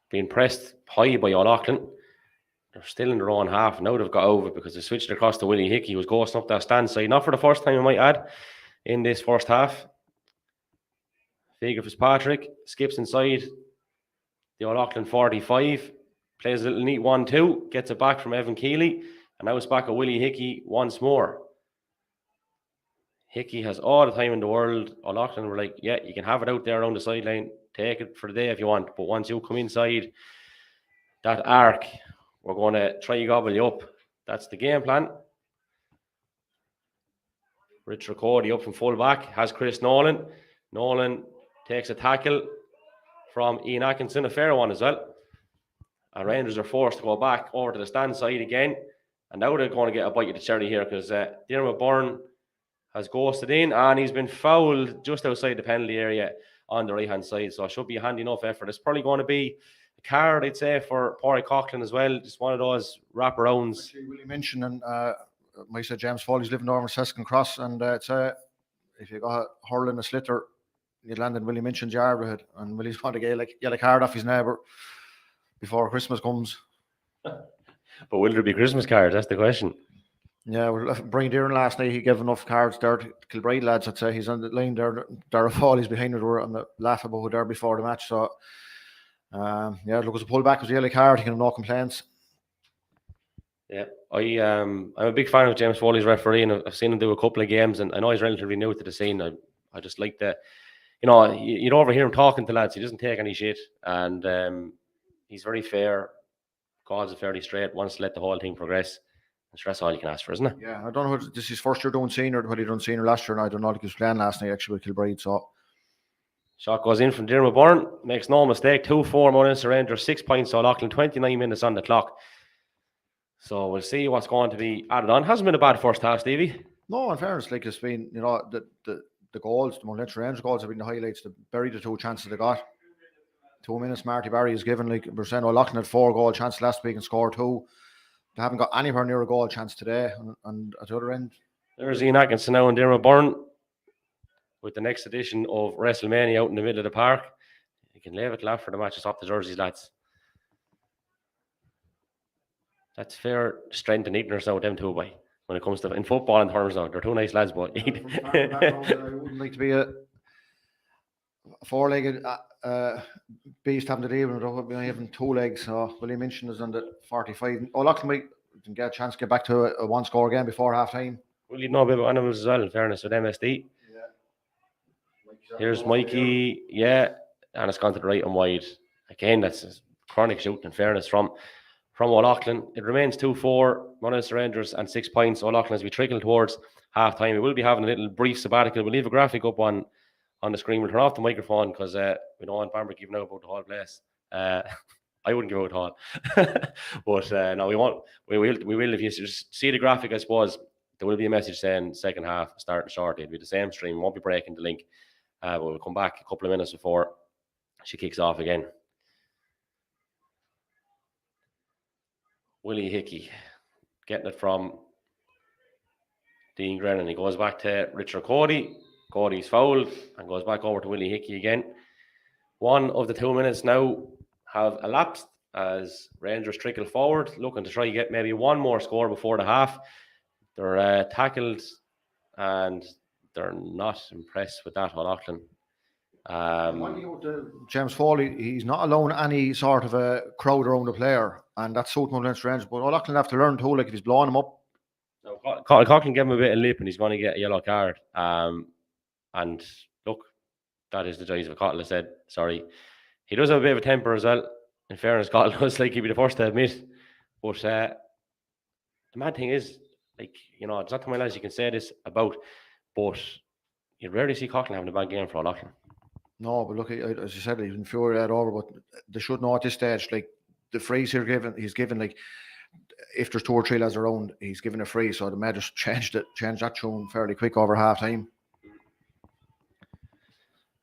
being pressed high by O'Loughlin. They're still in their own half. Now they've got over because they switched across to Willie Hickey, who was ghosting up that stand side. Not for the first time, I might add, in this first half. Figure Fitzpatrick skips inside the O'Loughlin 45, plays a little neat 1-2, gets it back from Evan Keeley, and now it's back at Willie Hickey once more. Hickey has all the time in the world. O'Loughlin were like, yeah, you can have it out there around the sideline, take it for the day if you want, but once you come inside that arc, we're going to try gobble you up. That's the game plan. Rich Ricordi up from full back, has Chris Nolan. Nolan takes a tackle from Ian Atkinson, a fair one as well. And Rangers are forced to go back over to the stand side again. And now they're going to get a bite of the cherry here because Dermot Byrne has ghosted in and he's been fouled just outside the penalty area on the right-hand side. So it should be a handy enough effort. It's probably going to be a card, I'd say, for Pádraig Coughlan as well. Just one of those wraparounds. Actually, Willie mentioned, and myself, James Foley's living over in Seskin Cross, and it's if you got hurling a slitter, you'd land in Willie Minchin's yard with it, and Willie's going to get a card off his neighbour before Christmas comes. But will there be Christmas cards? That's the question. Yeah, well, Brian Deering last night, he gave enough cards there to Kilbride lads, I'd say. He's on the line there. Dara Foley's behind the door on the laugh about there before the match. So, yeah, look, as a pullback was a yellow card, he can have no complaints. Yeah, I'm a big fan of James Foley's refereeing. I've seen him do a couple of games, and I know he's relatively new to the scene. I just like the, you'd overhear him talking to lads. He doesn't take any shit, and he's very fair. Calls it fairly straight. Wants to let the whole thing progress. And that's all you can ask for, isn't it? Yeah, I don't know what this is his first year doing senior, what he done senior last year, and I don't know if he was playing last night actually with Kilbride. So shot goes in from Dermot Byrne. Makes no mistake. 2-4 Munster Rangers, 6 points. O'Loughlin, 29 minutes on the clock. So we'll see what's going to be added on. Hasn't been a bad first half, Stevie. no, in fairness, like it's been, the goals, the Munster Rangers goals have been the highlights. They buried the 2 chances they got. 2 minutes, Marty Barry has given, like we're saying, O'Loughlin had 4 goal chances last week and scored 2. They haven't got anywhere near a goal chance today. And at the other end, there's Ian Atkinson now and Dermot Byrne with the next edition of WrestleMania out in the middle of the park. You can leave it laugh for the match. It's up the jerseys, lads. That's fair strength and ignorance now, them two, boy. When it comes to in football and terms now, they're 2 nice lads, but I wouldn't like to be a 4-legged beast having to deal with it. Having 2 legs. So Willie Minchin is on the 45. O'Loughlin might get a chance to get back to a 1-score game before half time. Well, you know a bit about animals as well, in fairness, with MSD. Yeah. Here's Mikey, yeah, and it's gone to the right and wide. Again, that's a chronic shooting, in fairness, from O'Loughlin. It remains 2-4, Munster Rangers and 6 points. O'Loughlin as we trickle towards half time. We will be having a little brief sabbatical. We'll leave a graphic up on the screen. We'll turn off the microphone because we don't want Bamber giving out about the whole place. I wouldn't give out all. But no, we won't. We will if you just see the graphic, I suppose. There will be a message saying second half starting shortly. It'll be the same stream. Won't be breaking the link. But we'll come back a couple of minutes before she kicks off again. Willie Hickey getting it from Dean Grennan. He goes back to Richard Cody. Cody's fouled and goes back over to Willie Hickey again. 1 of the 2 minutes now have elapsed as Rangers trickle forward, looking to try to get maybe 1 more score before the half. They're tackled and they're not impressed with that, O'Loughlin. James Foley, he's not allowing any sort of a crowd around the player, and that's suiting Munster Rangers. But O'Loughlin have to learn too, like if he's blowing him up. No, Coughlan gave him a bit of lip and he's going to get a yellow card. And look, that is the choice of Cottle said. Sorry. He does have a bit of a temper as well. In fairness, Cottle looks like he'd be the first to admit. But the mad thing is, like, it's not too many lads you can say this about, but you rarely see Coughlan having a bad game for O'Loughlin. No, but look, as you said, he's infuriated over, but they should know at this stage, like, the frees he's given, like, if there's 2 or 3 lads around, he's given a free, so they may just change that tune fairly quick over half time.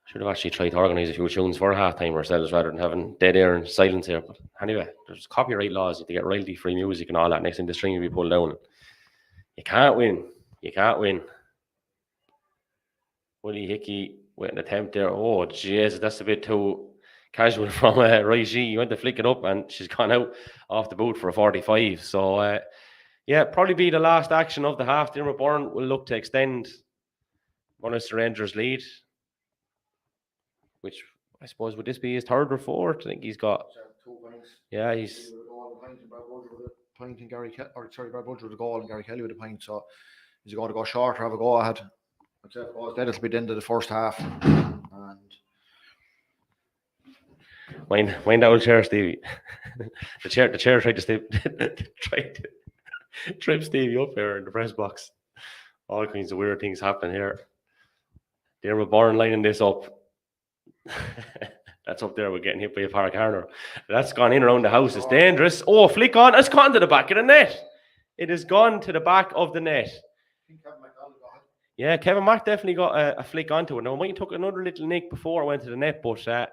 Should have actually tried to organise a few tunes for half time ourselves rather than having dead air and silence here. But anyway, there's copyright laws. You have to get royalty free music and all that. Next thing the string will be pulled down. You can't win. Willie Hickey with an attempt there. Oh, jeez, that's a bit too casual from Raiji. He went to flick it up and she's gone out off the boot for a 45. So, yeah, probably be the last action of the half. Dermot Byrne will look to extend Munster Rangers' lead, which I suppose would this be his 3rd or 4th? I think he's got 2 points. Yeah, he's point and Brad Budger with a goal and Gary Kelly with a point. So he's going to go short or have a go ahead. That'll be the end of the first half. And wind out chair, Stevie. the chair tried to trip Stevie up here in the press box. All kinds of weird things happen here. Dermot Byrne lining this up. That's up there. We're getting hit by a Park Harner. That's gone in around the house. It's dangerous. Oh, flick on. It's gone to the back of the net. It has gone to the back of the net. Yeah, Kevin Mack definitely got a flick onto it. Now, Mike took another little nick before it went to the net, but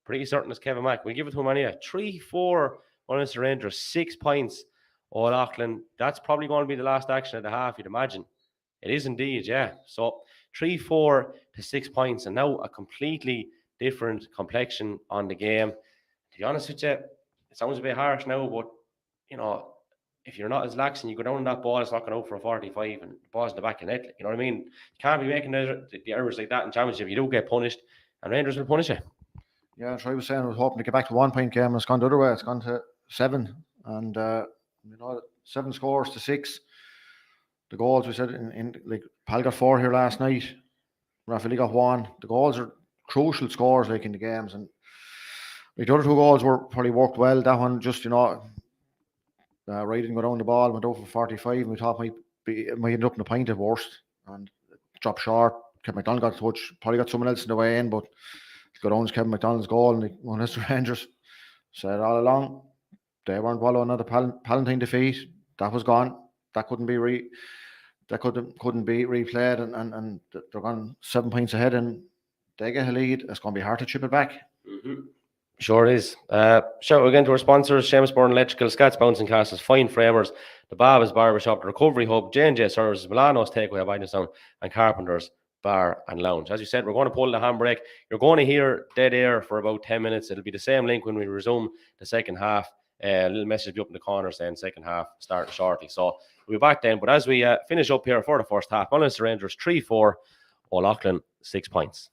pretty certain it's Kevin Mack. We'll give it to him anyway. 3-4 on the Rangers, 6 points. All Auckland. That's probably going to be the last action of the half, you'd imagine. It is indeed, yeah. So 3-4 to 6 points, and now a completely different complexion on the game. To be honest with you, it sounds a bit harsh now, but you know, if you're not as lax and you go down on that ball, it's not going out for a 45 and the ball's in the back of the net. You know what I mean? You can't be making the errors like that in championship. You do get punished, and Rangers will punish you. Yeah, so I was saying I was hoping to get back to 1 point game. It's gone the other way. It's gone to 7, and 7 scores to 6. The goals we said in like Pal got 4 here last night. Raphael got 1. The goals are crucial scores like in the games, and like the other 2 goals were probably worked well. That one just Ray didn't go down the ball, went over 45, and we thought it might end up in a pint at worst, and dropped short. Kevin McDonald got a touch, probably got someone else in the way in, but go down to Kevin McDonald's goal, and one of the Rangers said all along they weren't following another Palatine defeat. That was gone. That couldn't be couldn't be replayed, and they're gone 7 points ahead, and they get a lead. It's going to be hard to chip it back. Mm-hmm. Sure is. Shout out again to our sponsors: Seamus, Byrne Electrical, Scats, Bouncing Castles, Fine Framers, the Babas Barbershop, the Recovery Hub, J&J Services, Milano's Takeaway, Bagenalstown, and Carpenter's Bar and Lounge. As you said, we're going to pull the handbrake. You're going to hear dead air for about 10 minutes. It'll be the same link when we resume the second half. A little message up in the corner saying second half starting shortly. So we'll be back then. But as we finish up here for the first half, Munster Rangers 3-4, All Auckland 6 points.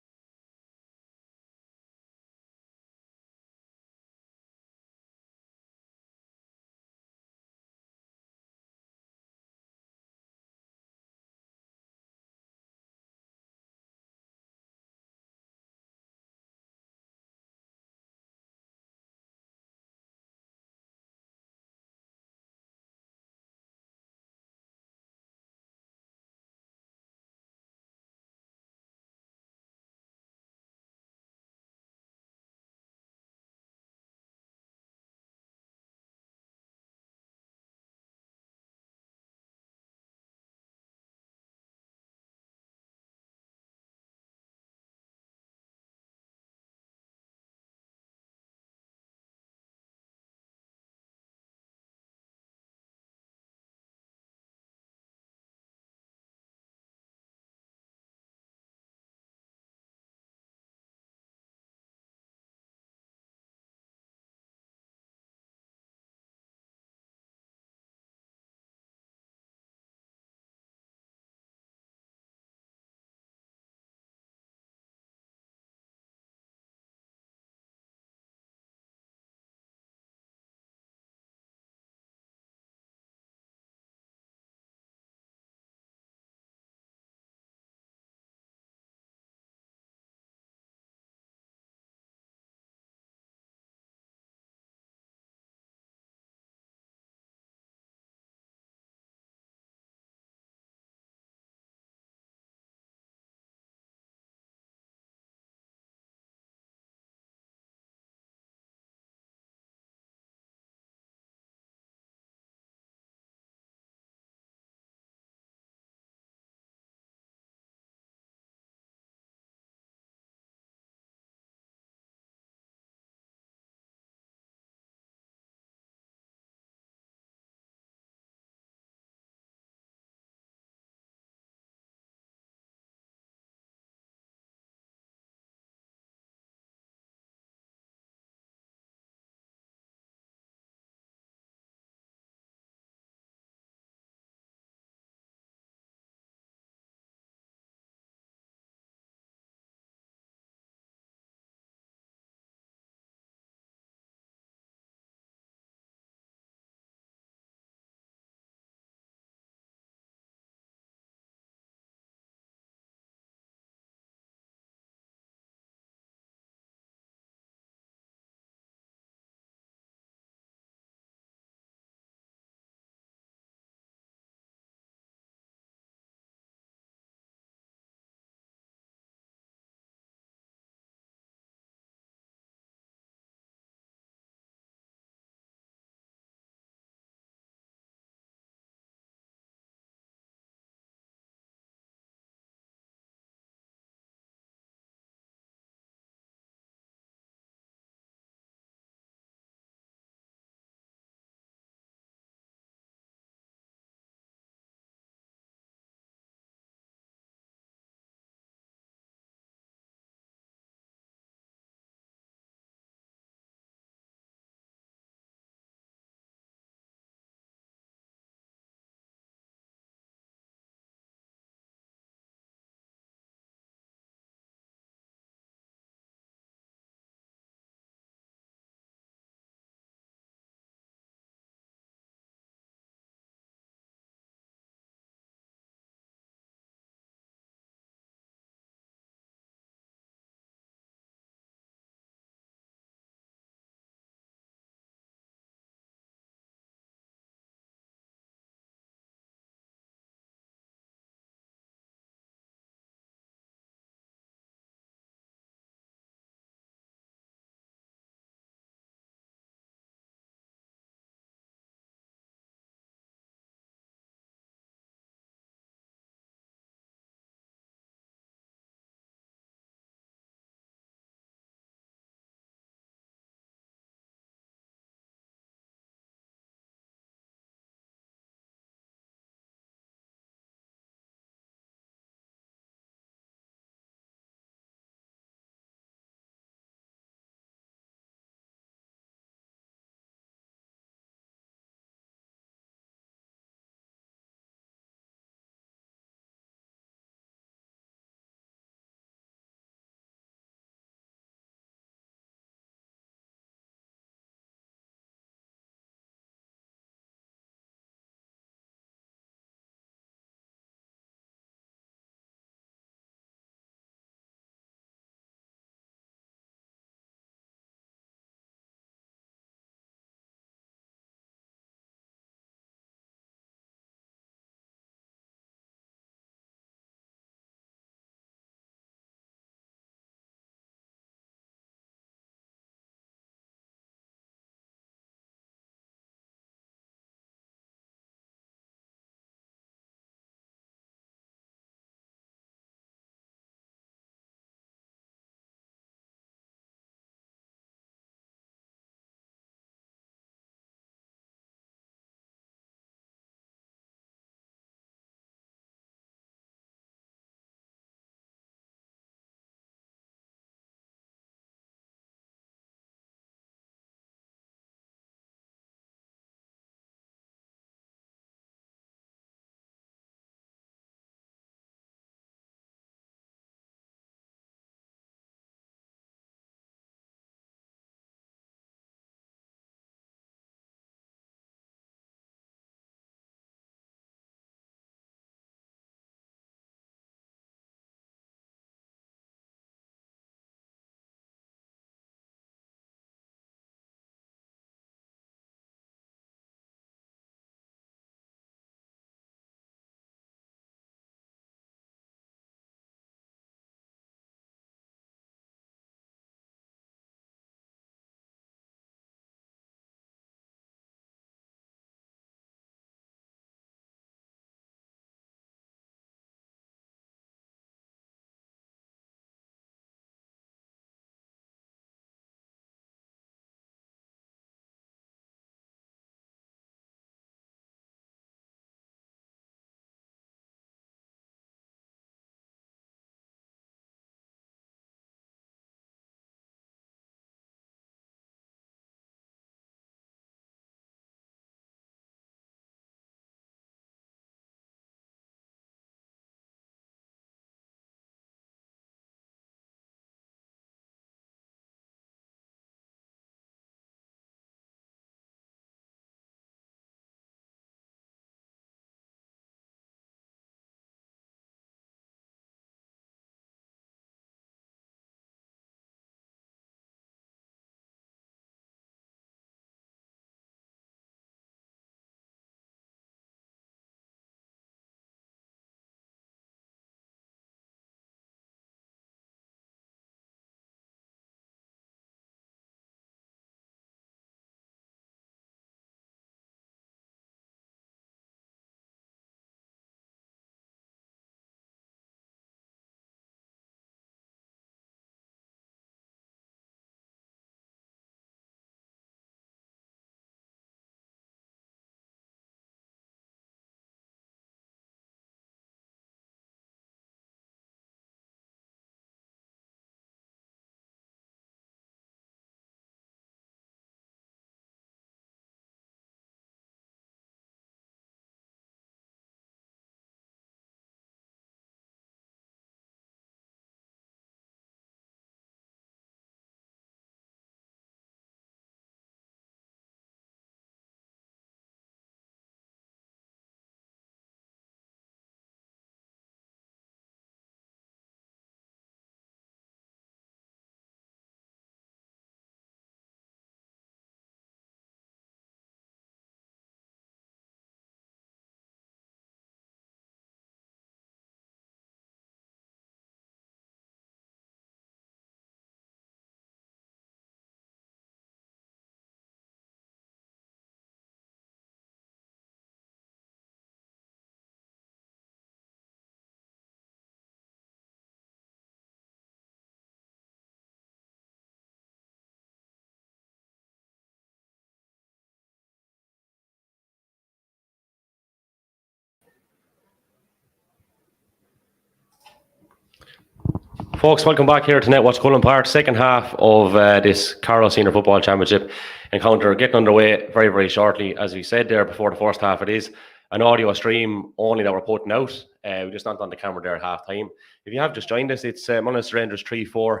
Folks, welcome back here to Netwatch Cullen Park. Second half of this Carlow Senior Football Championship encounter getting underway very, very shortly. As we said there before the first half, it is an audio stream only that we're putting out. We just not on the camera there at half time. If you have just joined us, it's Munster Rangers 3-4,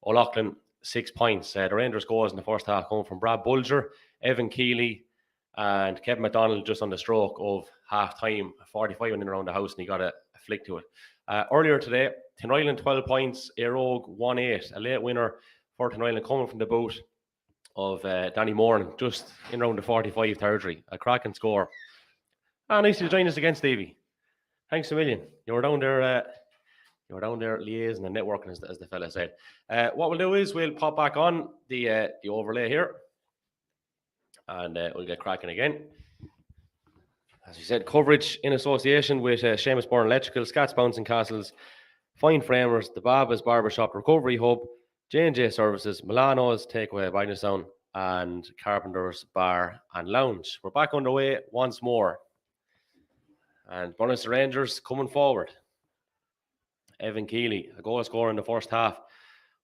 O'Loughlin 6 points. The Rangers goals in the first half come from Brad Bulger, Evan Keeley, and Kevin McDonald just on the stroke of half time. 45 went in around the house and he got a flick to it. Earlier today, Leighlin 12 points, Aerogue 1-8, a late winner for Leighlin coming from the boot of Danny Moran, just in around the 45 territory. A cracking score. Nice to join us again, Stevie. Thanks a million. You were down there liaising and networking, as the fella said. What we'll do is we'll pop back on the overlay here, and we'll get cracking again. As we said, coverage in association with Seamus Byrne Electrical, Scats Bouncing Castles, Fine Framers, the Babas Barbershop, Recovery Hub, J&J Services, Milano's Takeaway Bagenalstown, and Carpenter's Bar and Lounge. We're back underway once more. And Munster Rangers coming forward. Evan Keeley, a goal scorer in the first half.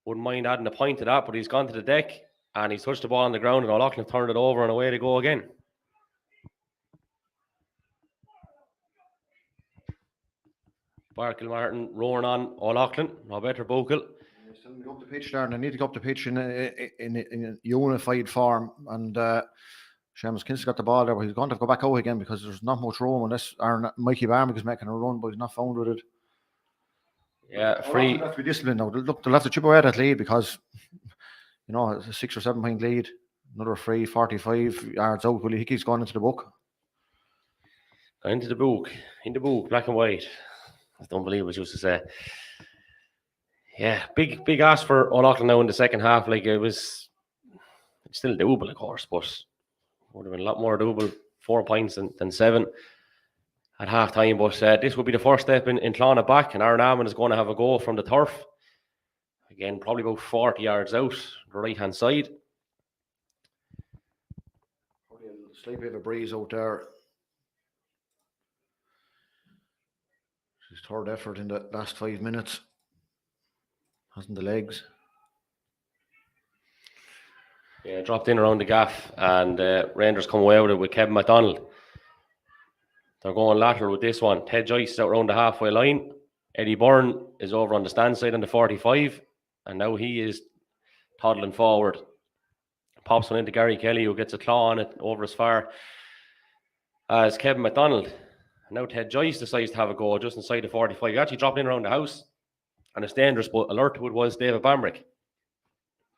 Wouldn't mind adding a point to that, but he's gone to the deck and he's touched the ball on the ground and O'Loughlin have turned it over and away to go again. Barkle Martin roaring on O'Loughlin. No better Bogle. They're still go up the pitch there, and they need to go up the pitch in a unified form. And Seamus Kinsley got the ball there, but he's going to have to go back out again because there's not much room unless Mikey Barmick is making a run, but he's not found with it. Yeah, free. They'll have to be disciplined now. Look, they'll have to chip away at that lead because, you know, it's a 6 or 7 point lead. Another free, 45 yards out. Willie Hickey's gone into the book. Into the book, black and white. I don't believe what you used to say. Yeah, big ask for O'Loughlin now in the second half. Like it's still doable, of course, but would have been a lot more doable. 4 points than 7 at half time. But this will be the first step in clawing it back, and Aaron Almond is going to have a goal from the turf. Again, probably about 40 yards out the right hand side. Probably a slight bit of a breeze out there. His third effort in the last 5 minutes. Hasn't the legs. Yeah, dropped in around the gaff, and Rangers come away with it with Kevin McDonald. They're going lateral with this one. Ted Joyce is out around the halfway line. Eddie Byrne is over on the stand side on the 45, and now he is toddling forward. Pops one into Gary Kelly, who gets a claw on it over as far as Kevin McDonald. Now Ted Joyce decides to have a go just inside the 45. He actually dropped in around the house. And it's dangerous, but alert to it was David Bambrick.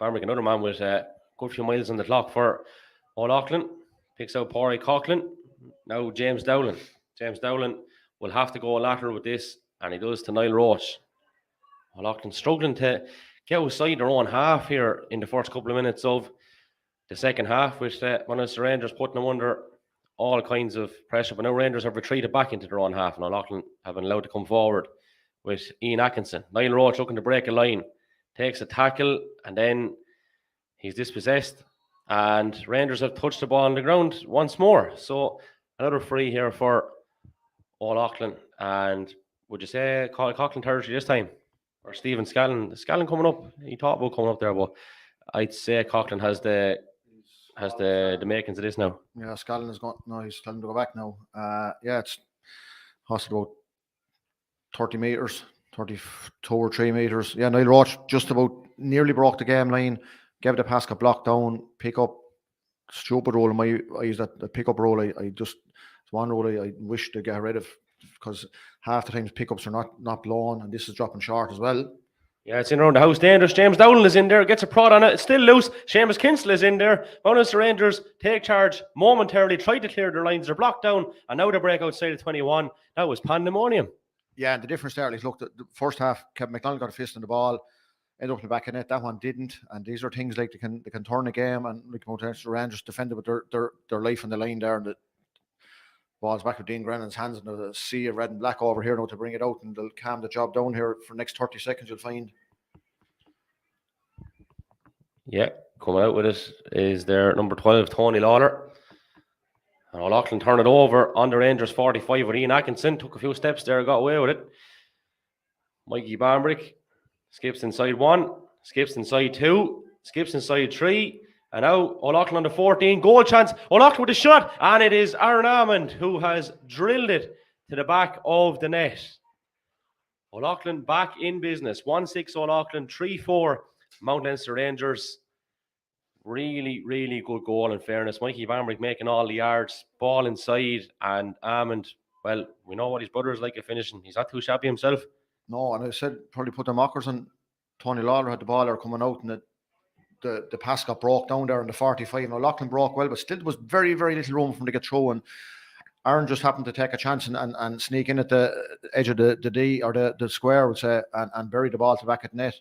Bambrick, another man with a good few miles on the clock for O'Loughlin. Picks out Pádraig Coughlin. Now James Dowling. James Dowling will have to go lateral with this, and he does to Niall Roach. O'Loughlin struggling to get outside their own half here in the first couple of minutes of the second half, which Munster Rangers putting them under all kinds of pressure. But now Rangers have retreated back into their own half, and O'Loughlin have been allowed to come forward with Ian Atkinson. Niall Roach looking to break a line, takes a tackle, and then he's dispossessed. And Rangers have touched the ball on the ground once more. So another free here for O'Loughlin. And would you say Coughlin territory this time? Or Stephen Scallon? Scallon coming up. He thought about coming up there, but I'd say Coughlin has the makings of this now. Yeah, Scallon has got. No, he's telling him to go back now. Yeah, it's cost about 30 metres, 32 or 3 metres. Yeah, Niall Roach just about nearly broke the game line. Gave the pass, got blocked down. Pick up, stupid role in my eyes. That pick up role, I just, it's one role I wish to get rid of, because half the times pickups are not blown, and this is dropping short as well. Yeah, it's in around the house. Dangerous. James Dowling is in there. Gets a prod on it. It's still loose. Seamus Kinsley is in there. Munster Rangers take charge momentarily. Tried to clear their lines. They're blocked down. And now they break outside of 21. That was pandemonium. Yeah, and the difference there is, look, the first half, Kevin McDonald got a fist on the ball. Ended up in the back of net. That one didn't. And these are things like they can turn a game. And like Munster Rangers defended with their life on the line there. And the ball's back with Dean Grannan's hands. And there's a sea of red and black over here now to bring it out. And they'll calm the job down here for the next 30 seconds, you'll find. Yeah, coming out with it is their number 12, Tony Lawler. And O'Loughlin turned it over on the Rangers 45 with Ian Atkinson. Took a few steps there, got away with it. Mikey Bambrick Skips inside 1. Skips inside 2. Skips inside 3. And now O'Loughlin on the 14. Goal chance. O'Loughlin with a shot. And it is Aaron Almond who has drilled it to the back of the net. O'Loughlin back in business. 1-6 O'Loughlin. 3-4 Mount Leinster Rangers. Really, really good goal in fairness. Mikey Bambrick making all the yards. Ball inside. And Almond, well, we know what his brother is like at finishing. He's not too shabby himself. No, and I said probably put the mockers on. Tony Lawler had the ball there coming out, and the pass got broke down there in the 45. And O'Loughlin broke well, but still there was very, very little room for him to get through. And Aaron just happened to take a chance and sneak in at the edge of the D or the square, I would say, and bury the ball to the back of the net.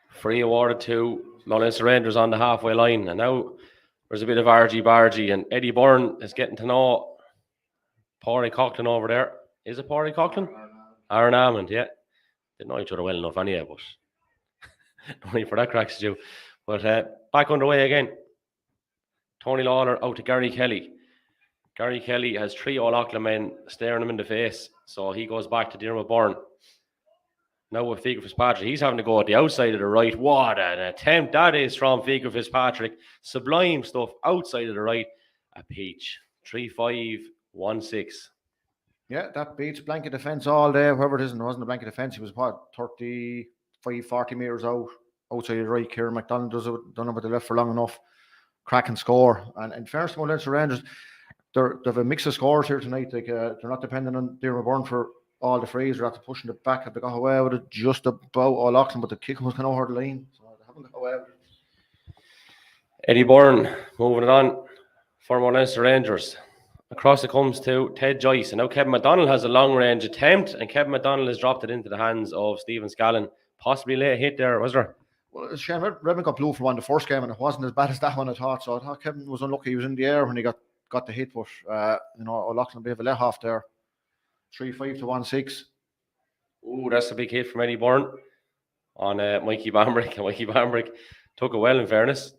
Free awarded to Mount Leinster Rangers on the halfway line. And now there's a bit of argy-bargy, and Eddie Byrne is getting to know Pádraig Coughlin over there. Is it Pádraig Coughlin? Aaron Almond, yeah. Didn't know each other well enough anyway, but no need for that cracks to do. But back underway again. Tony Lawler out to Gary Kelly. Gary Kelly has 3 O'Loughlin men staring him in the face, so he goes back to Diarmuid Byrne. Now with Fiacre Fitzpatrick, he's having to go at the outside of the right. What an attempt that is from Fiacre Fitzpatrick. Sublime stuff outside of the right. A peach. 3-5, 1-6. Yeah, that beats blanket defence all day, whoever it is, and it wasn't a blanket defence. He was, 35, 40 metres outside the right. Kieran McDonald done it with the left for long enough. Cracking score. And in fairness to Mount Leinster Rangers, they have a mix of scores here tonight. Like, they're not dependent on Diarmuid Byrne for all the frees. They're after pushing it back. They got away with it just about O'Loughlin, but the kick was kind of over the line. So they haven't got away with it. Eddie Byrne moving it on for Mount Leinster Rangers. Across it comes to Ted Joyce. And now Kevin McDonald has a long range attempt, and Kevin McDonald has dropped it into the hands of Stephen Scallon. Possibly late hit there, was there? Well, it's a shame. Redmond got blue for one the first game, and it wasn't as bad as that one, I thought. So I thought Kevin was unlucky. He was in the air when he got the hit, but O'Loughlin a bit of a let off there. 3-5 to 1-6. Ooh, that's a big hit from Eddie Byrne on Mikey Bambrick. And Mikey Bambrick took it well, in fairness.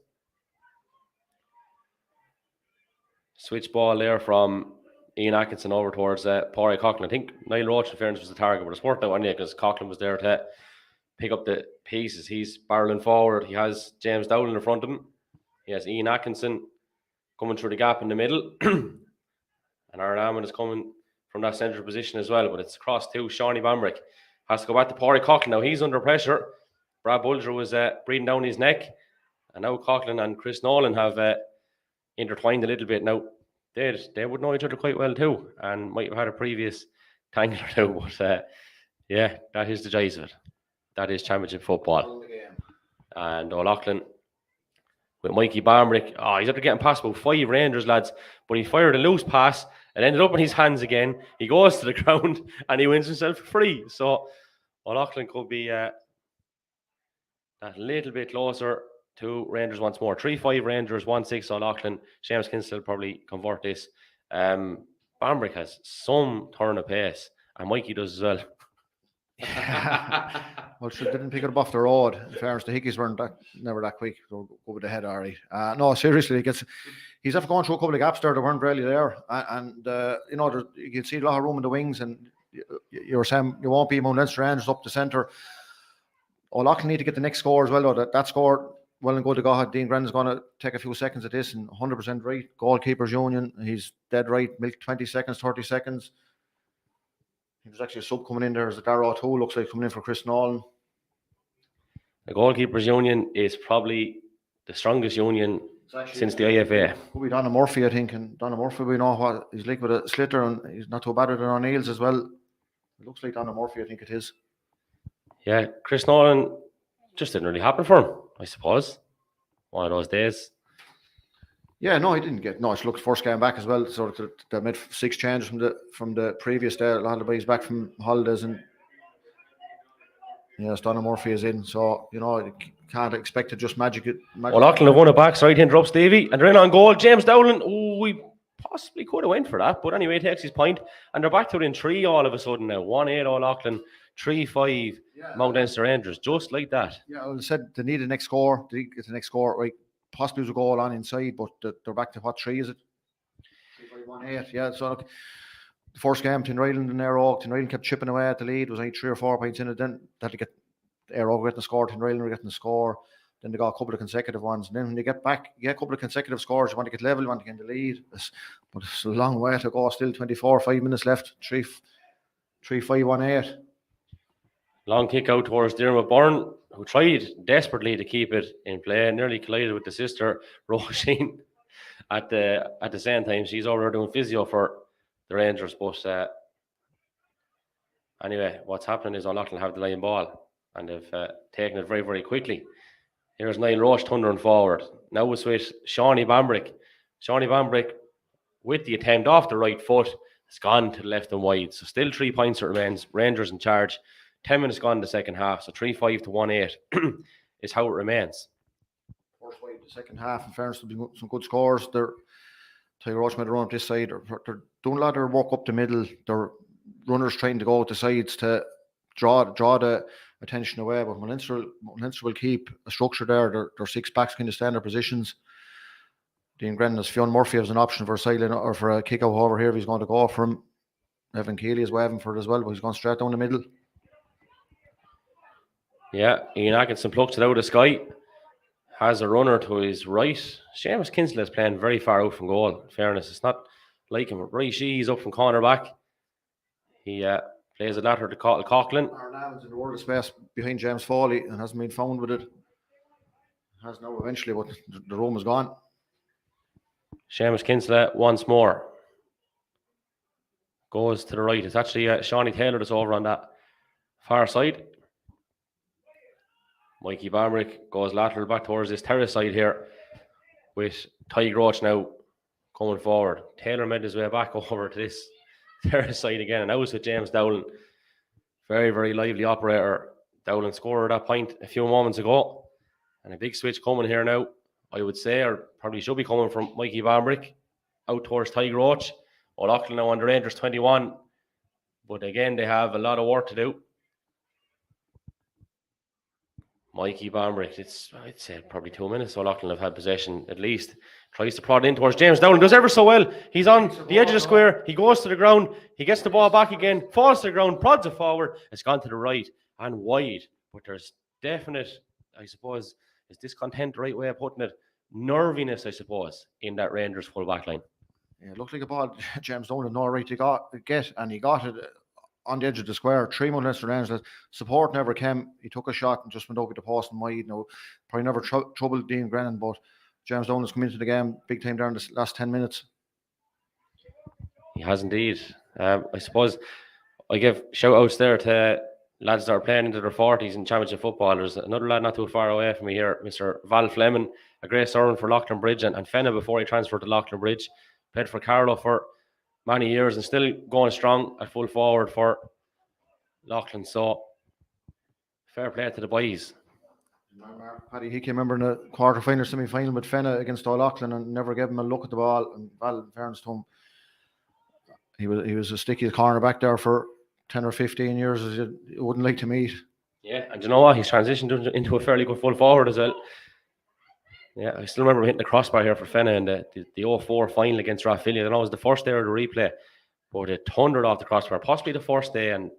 Switch ball there from Ian Atkinson over towards Pádraig Coughlin. I think Niall Roach, in fairness, was the target, but it's worked out anyway because Coughlin was there to pick up the pieces. He's barreling forward. He has James Dowling in front of him. He has Ian Atkinson coming through the gap in the middle. And Aaron Almond is coming from that central position as well, but it's across to Shawnee Bambrick. Has to go back to Pádraig Coughlin. Now he's under pressure. Brad Bulger was breathing down his neck. And now Coughlin and Chris Nolan have intertwined a little bit. Now, they would know each other quite well too, and might have had a previous tangle or two, but yeah, that is the joys of it. That is championship football. And O'Loughlin with Mikey Bambrick. Oh, he's after getting past about 5 Rangers lads, but he fired a loose pass. It ended up in his hands again. He goes to the ground and he wins himself free. So O'Loughlin could be that little bit closer to Rangers once more. 3-5 Rangers, 1-6 O'Loughlin. Seamus can still probably convert this. Bambrick has some turn of pace, and Mikey does as well. Well, she didn't pick it up off the road. In fairness, the Hickeys weren't never that quick. Go with the head, all right. No, seriously, he's after going through a couple of gaps there that weren't really there, and you can see a lot of room in the wings. And you were saying you won't be Mount Leinster Rangers up the centre. O'Loughlin need to get the next score as well, though. That score, well and good to go ahead. Dean Grandin's going to take a few seconds at this, and 100% right. Goalkeepers Union, he's dead right. Milk 20 seconds, 30 seconds. There's actually a sub coming in there. There's a Darragh O'Toole, looks like, coming in for Chris Nolan. The Goalkeepers Union is probably the strongest union since the IFA. Could be Donna Murphy, I think. And Donna Murphy, we know what he's like with a slitter, and he's not too bad at it on Eels as well. It looks like Donna Murphy, I think it is. Yeah, Chris Nolan just didn't really happen for him, I suppose. One of those days. Yeah, no, he didn't get. No, it's looked first game back as well. So they made 6 changes from the previous day. A lot of the boys back from holidays, and yes, Donna Murphy is in. So you can't expect to just magic it. O'Loughlin have won it back. Sorry to interrupt, Stevie. And they're in on goal. James Dowling. Oh, we possibly could have went for that, but anyway, he takes his point, and they're back to within 3 all of a sudden now. 1-8 O'Loughlin, 3-5 Mount Leinster Rangers, just like that. Yeah, well, they said they need the next score. They get the next score right. Possibly was a goal on inside, but they're back to what, 3 is it? 3-5-1-8. Yeah, so look, the first game, Tinryland and Air Oak, Tinryland kept chipping away at the lead. It was only 3 or 4 points in it. Then they had to get Air Oak getting the score, Tinryland were getting the score. Then they got a couple of consecutive ones. And then when you get back, you get a couple of consecutive scores. You want to get level, you want to get in the lead. But it's a long way to go. Still 24, 5 minutes left. 3-5-1-8. Long kick out towards Dermot Byrne, who tried desperately to keep it in play, nearly collided with the sister, Roisin, at the same time. She's over there doing physio for the Rangers. But anyway, what's happening is O'Loughlin have the line ball, and they've taken it very, very quickly. Here's Niall Roche thundering forward. Now it's with Shawnee Bambrick. Shawnee Bambrick, with the attempt off the right foot, has gone to the left and wide. So still 3 points it remains. Rangers in charge. 10 minutes gone in the second half. So 3-5 to 1-8 is how it remains. First 5 the second half. In fairness, there's been some good scores. Tiger Roche made a run up this side. They're doing a lot of their work up the middle. Their runners trying to go out the sides to draw the attention away. But Leinster will keep a structure there. Their 6 backs kind of stand their positions. Dean Grennan has Fionn Murphy as an option for a sideline or for a kick out over here if he's going to go for him. Evan Keeley is waving for it as well, but he's going straight down the middle. Yeah, Ian Atkinson plucks it out of the sky. Has a runner to his right. Seamus Kinsley is playing very far out from goal. In fairness, it's not like him. Right, he's up from corner back. He plays a latter to Coughlin. Arnold's in the world of space behind James Foley and hasn't been found with it. Has now eventually, but the room is gone. Seamus Kinsley once more goes to the right. It's actually Shawnee Taylor that's over on that far side. Mikey Bambrick goes lateral back towards this terrace side here with Ty Roach now coming forward. Taylor made his way back over to this terrace side again, and now it's with James Dowling. Very, very lively operator. Dowling scored that point a few moments ago, and a big switch coming here now, I would say, or probably should be coming from Mikey Bambrick out towards Ty Roach. O'Loughlin now under Rangers 21, but again, they have a lot of work to do. Mikey Bambrick, I'd say probably 2 minutes. O'Loughlin have had possession at least. Tries to prod in towards James Dowling. Does ever so well. He's on the edge of the square. He goes to the ground. He gets the ball back again. Falls to the ground. Prods it forward. It's gone to the right and wide. But there's definite, I suppose, is discontent the right way of putting it? Nerviness, I suppose, in that Rangers full back line. Yeah, it looked like a ball James Dowling had no right to get, and he got it on the edge of the square. 3 Leinster Rangers. Support never came. He took a shot and just went over the post and wide. No, probably never troubled Dean Grennan, but James Dowling has come into the game big time there in the last 10 minutes. He has indeed. I suppose I give shout outs there to lads that are playing into their 40s in championship football. There's another lad not too far away from me here, Mr. Val Fleming, a great servant for Leighlin Bridge and Fenna before he transferred to Leighlin Bridge. Played for Carlow for many years and still going strong at full forward for Leighlin. So fair play to the boys. Paddy, he came remember in the quarter-final, semi-final with Fenna against O'Loughlin and never gave him a look at the ball. And Val, in fairness to him, he was a sticky corner back there for 10 or 15 years as you wouldn't like to meet. Yeah, and you know what? He's transitioned into a fairly good full forward as well. Yeah, I still remember hitting the crossbar here for Fenna in the 04 final against Rathvilly. I don't know, it was the first day of the replay, but it thundered off the crossbar, possibly the first day, and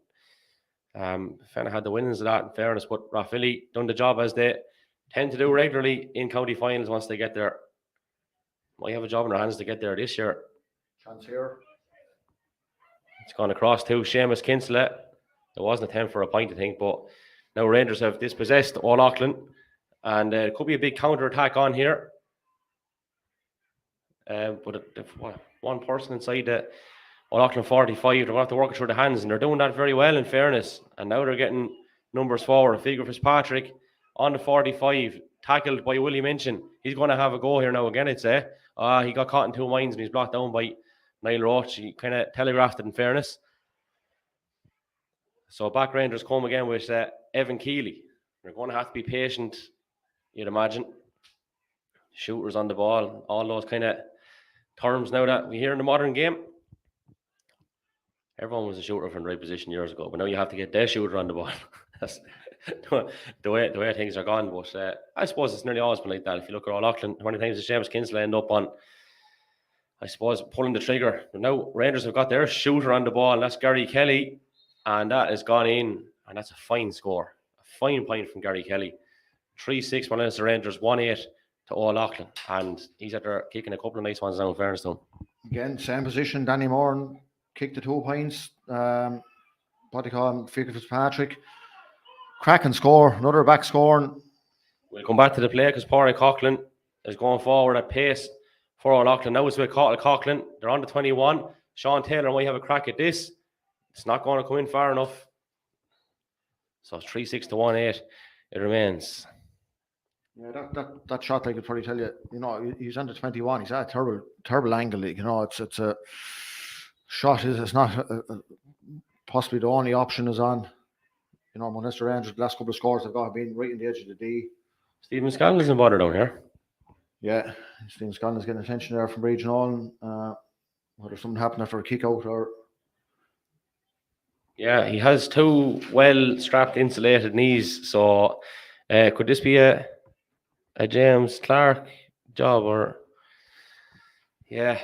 Fenna had the winnings of that, in fairness, but Rathvilly done the job as they tend to do regularly in county finals once they get there. Might have a job in their hands to get there this year. Chance here. It's gone across to Seamus Kinsley. There wasn't a 10 for a point, I think, but now Rangers have dispossessed O'Loughlin, and it could be a big counter-attack on here. But if one person inside the O'Loughlin 45, they're going to have to work it through the hands, and they're doing that very well, in fairness. And now they're getting numbers forward. Figure Fitzpatrick on the 45, tackled by Willie Minchin. He's going to have a go here now again, I'd say. He got caught in 2 minds, and he's blocked down by Niall Roach. He kind of telegraphed it, in fairness. So back Rangers come again with Evan Keeley. They're going to have to be patient, you'd imagine. Shooters on the ball, all those kind of terms now that we hear in the modern game. Everyone was a shooter from the right position years ago, but now you have to get their shooter on the ball. That's the way things are gone. But I suppose it's nearly always been like that. If you look at O'Loughlin, how many times does Seamus Kinsley end up on I suppose, pulling the trigger. But now Rangers have got their shooter on the ball, and that's Gary Kelly. And that has gone in, and that's a fine score. A fine point from Gary Kelly. 3-6 for Leinster Rangers, 1-8 to O'Loughlin. And he's out there kicking a couple of nice ones down in fairness to him. Again, same position. Danny Moore kicked the 2 points. What do you call him? Fiacre Fitzpatrick. Cracking score. Another back scoring. We'll come back to the play because Pádraig Coughlin is going forward at pace for O'Loughlin. Now it's with Coughlin. They're on the 21. Sean Taylor might have a crack at this. It's not going to come in far enough. So 3-6 to 1-8. It remains. Yeah, that shot I could probably tell you. You know, he's under 21. He's at a terrible angle. You know, it's a shot. It's not possibly the only option is on. You know, Leinster Rangers, the last couple of scores they've got have been right in the edge of the D. Stephen Scanlon isn't bothered down here. Yeah, Stephen Scanlon's getting attention there from regional. Whether something happened after a kick out or. Yeah, he has 2 well-strapped, insulated knees. So could this be a James Clark job or... Yeah.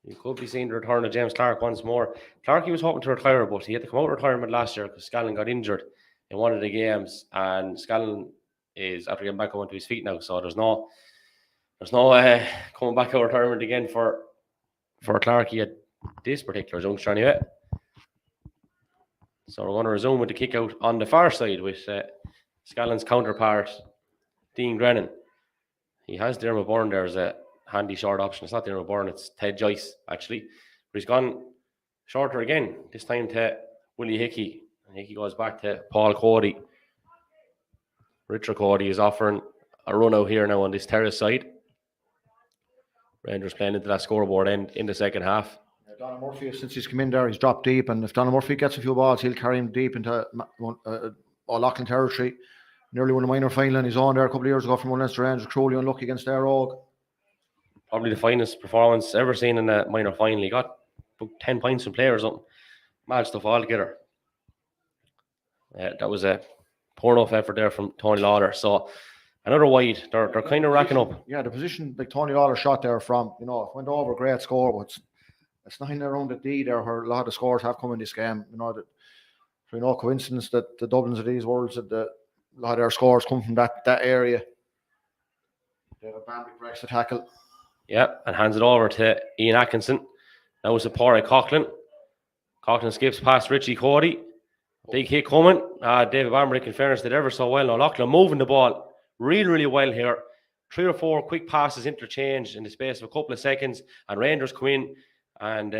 You could be seeing the return of James Clark once more. Clark, he was hoping to retire, but he had to come out of retirement last year because Scallon got injured in one of the games, and Scallon is after getting back onto his feet now. So there's no coming back out of retirement again for Clark at this particular juncture anyway. So we're going to resume with the kick out on the far side with Scallon's counterpart, Dean Grennan. He has Dermot Byrne there as a handy short option. It's not Dermot Byrne, it's Ted Joyce, actually. But he's gone shorter again, this time to Willie Hickey. And Hickey goes back to Paul Cody. Richard Cody is offering a run out here now on this terrace side. Rangers playing into that scoreboard end in the second half. Donald Murphy, since he's come in there, he's dropped deep, and if Donald Murphy gets a few balls, he'll carry him deep into O'Loughlin territory. Nearly won a minor final on his own there a couple of years ago from Leinster Rangers. Cruelly unlucky against their Rogue. Probably the finest performance ever seen in a minor final. He got 10 points from play or something. Mad stuff altogether. That was a poor enough effort there from Tony Lawler. So another wide. They're kind of racking up. Yeah, the position like Tony Lawler shot there from, you know, went over, great score, but it's not in around the D there where a lot of scores have come in this game. You know, that for no coincidence that the Dublins of these worlds, that a lot of their scores come from that area. David Bambic breaks the tackle. Yeah, and hands it over to Ian Atkinson. Now it's a Pádraig Coughlin. Coughlin skips past Richie Cody. Big hit coming. David Bambic, in fairness, did ever so well. O'Loughlin moving the ball really, really well here. 3 or 4 quick passes interchanged in the space of a couple of seconds, and Rangers come in and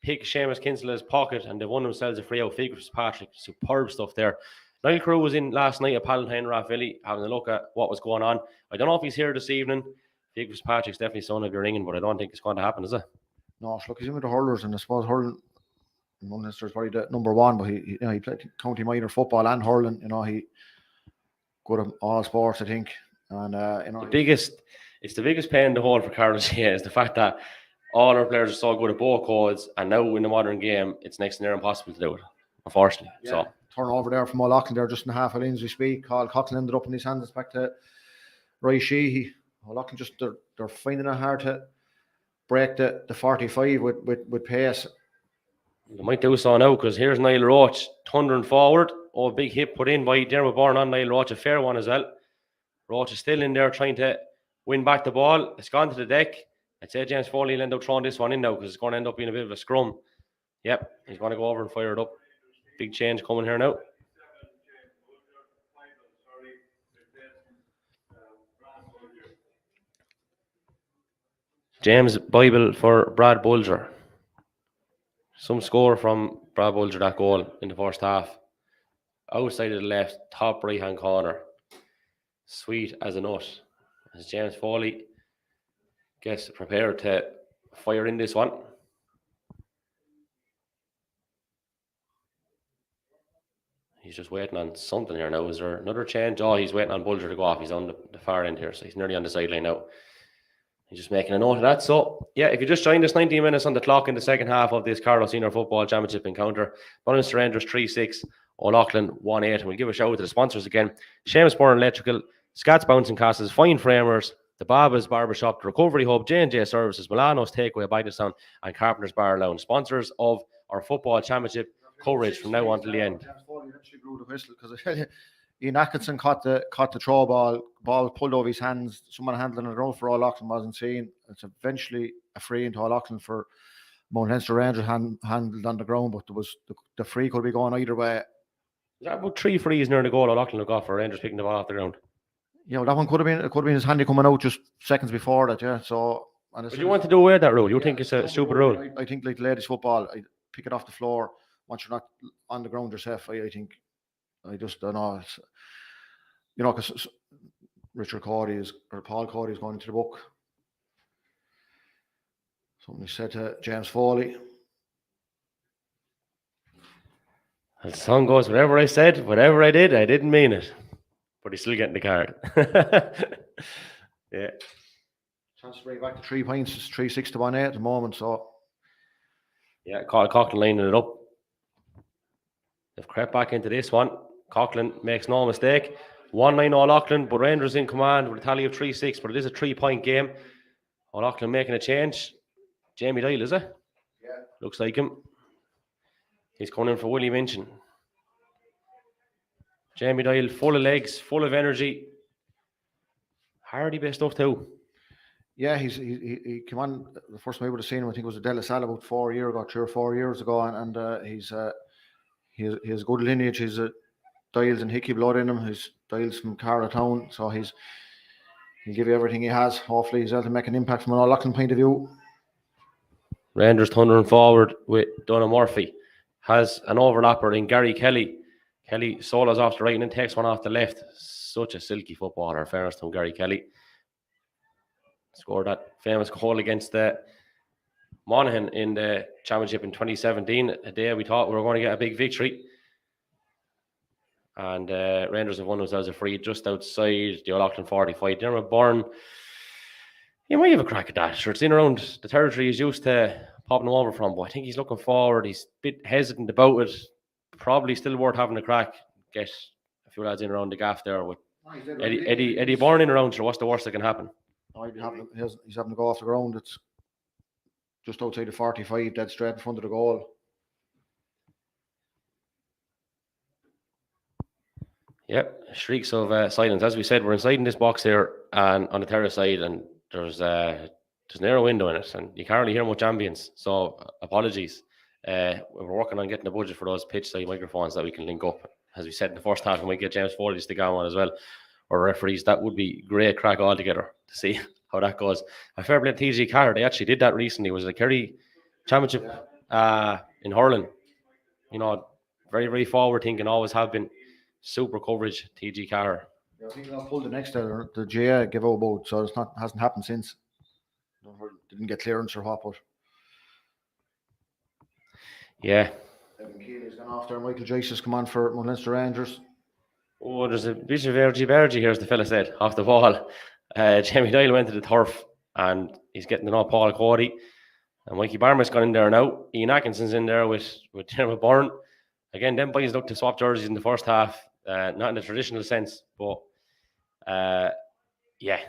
pick Seamus Kinsel's pocket, and they've won themselves a free out. Fiacre Fitzpatrick, superb stuff there. Niall Crew was in last night at Palatine Rathvilly having a look at what was going on. I don't know if he's here this evening. Fiacre Fitzpatrick's definitely son of your ringing, but I don't think it's going to happen, is it? No, look, he's in with the hurlers, and I suppose hurling, Munster's probably the number one, but he played county minor football and hurling. You know, he good at all sports, I think. And it's the biggest pain in the hole for Carlow is the fact that all our players are so good at both codes, and now in the modern game, it's next to near impossible to do it, unfortunately. Yeah. So turnover there from O'Loughlin there just in the half a lane as we speak. Carl Coughlin ended up in his hands back to Roy Sheehy. O'Loughlin just they're finding it hard to break the 45 with pace. They might do so now because here's Niall Roach thundering forward. Oh, big hit put in by Dermot Byrne on Niall Roach, a fair one as well. Roach is still in there trying to win back the ball. It's gone to the deck. I'd say James Foley will end up throwing this one in now because it's going to end up being a bit of a scrum. Yep, he's going to go over and fire it up. Big change coming here now. James Bible for Brad Bulger. Some score from Brad Bulger, that goal in the first half. Outside of the left, top right-hand corner. Sweet as a nut. As James Foley gets prepared to fire in this one. He's just waiting on something here now. Is there another change? Oh, he's waiting on Bulger to go off. He's on the far end here, so he's nearly on the sideline now. He's just making a note of that. So, yeah, if you just joined us, 19 minutes on the clock in the second half of this Carlow Senior Football Championship encounter. Leinster Rangers 3-6, O'Loughlin 1-8. And we'll give a shout out to the sponsors again. Seamus Byrne Electrical, Scats Bouncing Castles, Fine Framers, the Babas Barbershop, the Recovery Hub, J&J Services, Milano's Takeaway, Bagenalstown, and Carpenter's Bar Lounge, sponsors of our football championship coverage from now on till the end. Because Ian Atkinson caught the throw ball pulled over his hands. Someone handling it around for All Auckland wasn't seen. It's eventually a free into All Auckland for Mount Leinster Rangers handled on the ground, but there was the free could be going either way. Is that about 3 frees near the goal All Auckland got for Rangers picking the ball off the ground? You know, that one could have been his handy coming out just seconds before that, yeah. So but you want to do away with that rule? You think it's a stupid rule? I think like ladies football, I pick it off the floor once you're not on the ground yourself. I think I just don't know. It's, you know, because Paul Cody is going into the book. Something he said to James Foley. And the song goes, whatever I said, whatever I did, I didn't mean it. But he's still getting the card. Yeah. Chance to bring back to 3 points. It's 3-6 to 1-8 at the moment. So yeah, Coughlin lining it up. They've crept back into this one. Coughlin makes no mistake. 1-9 All Auckland, but Rangers in command with a tally of 3-6. But it is a 3-point game. All Auckland making a change. Jamie Doyle, is it? yeah. Looks like him. He's coming in for Willie Minchin. Jamie Doyle, full of legs, full of energy. Hardy best stuff too. Yeah, he came on the first time I would have seen him. I think it was a De La Salle about 3 or 4 years ago, and he has good lineage. He's Doyle's and Hickey blood in him. He's Doyle's from Carlow, so he'll give you everything he has. Hopefully, he's able to make an impact from an All Auckland point of view. Rangers thundering forward with Donna Murphy. Has an overlapper in Gary Kelly. Kelly solos off the right and then takes one off the left. Such a silky footballer, in fairness to Gary Kelly. Scored that famous goal against Monaghan in the championship in 2017. A day we thought we were going to get a big victory. And Rangers have won themselves a free just outside the All Auckland 45. Dermot Byrne, he might have a crack at that. Sure, it's in around the territory he's used to popping him over from, but I think he's looking forward. He's a bit hesitant about it. Probably still worth having a crack. Get a few lads in around the gaff there with Eddie Byrne in around. So what's the worst that can happen? He's having to go off the ground. It's just outside the 45, dead straight in front of the goal. Yep, shrieks of silence. As we said, we're inside in this box here and on the terrace side, and there's a narrow window in it, and you can't really hear much ambience. So apologies. We're working on getting a budget for those pitch side microphones that we can link up. As we said in the first half, we might get James Foley to stick on one as well, or referees. That would be great crack altogether to see how that goes. A fair play to TG Carr. They actually did that recently. It was a Kerry championship in hurling. You know, very, very forward thinking, always have been. Super coverage, TG Carr. Yeah, I think they'll pull the next the GA give out about, so hasn't happened since. Didn't get clearance or what, but yeah. Evan Keely's gone off there. Michael Joyce has come on for Mount Leinster Rangers. Oh, there's a bit of Bergy here, as the fella said, off the ball. Jamie Doyle went to the turf and he's getting to know Paul Cody. And Mikey Barmer's gone in there now. Ian Atkinson's in there with Dermot Byrne. Again, them boys looked to swap jerseys in the first half. Not in the traditional sense, but yeah. Yeah,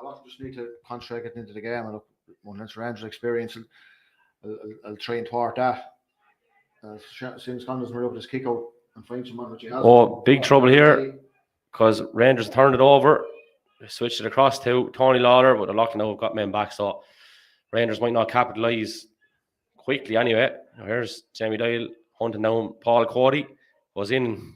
well, I just need to concentrate getting into the game, and look, Mount Leinster Rangers experience, I'll try and thwart that. Seamus Connor's made up his kick out and find someone which he has. Oh, big trouble here, because Rangers turned it over, they switched it across to Tony Lawler, but the Loughlin now have got men back, so Rangers might not capitalise quickly anyway. Now here's Jamie Doyle hunting down Paul Cody, goes in,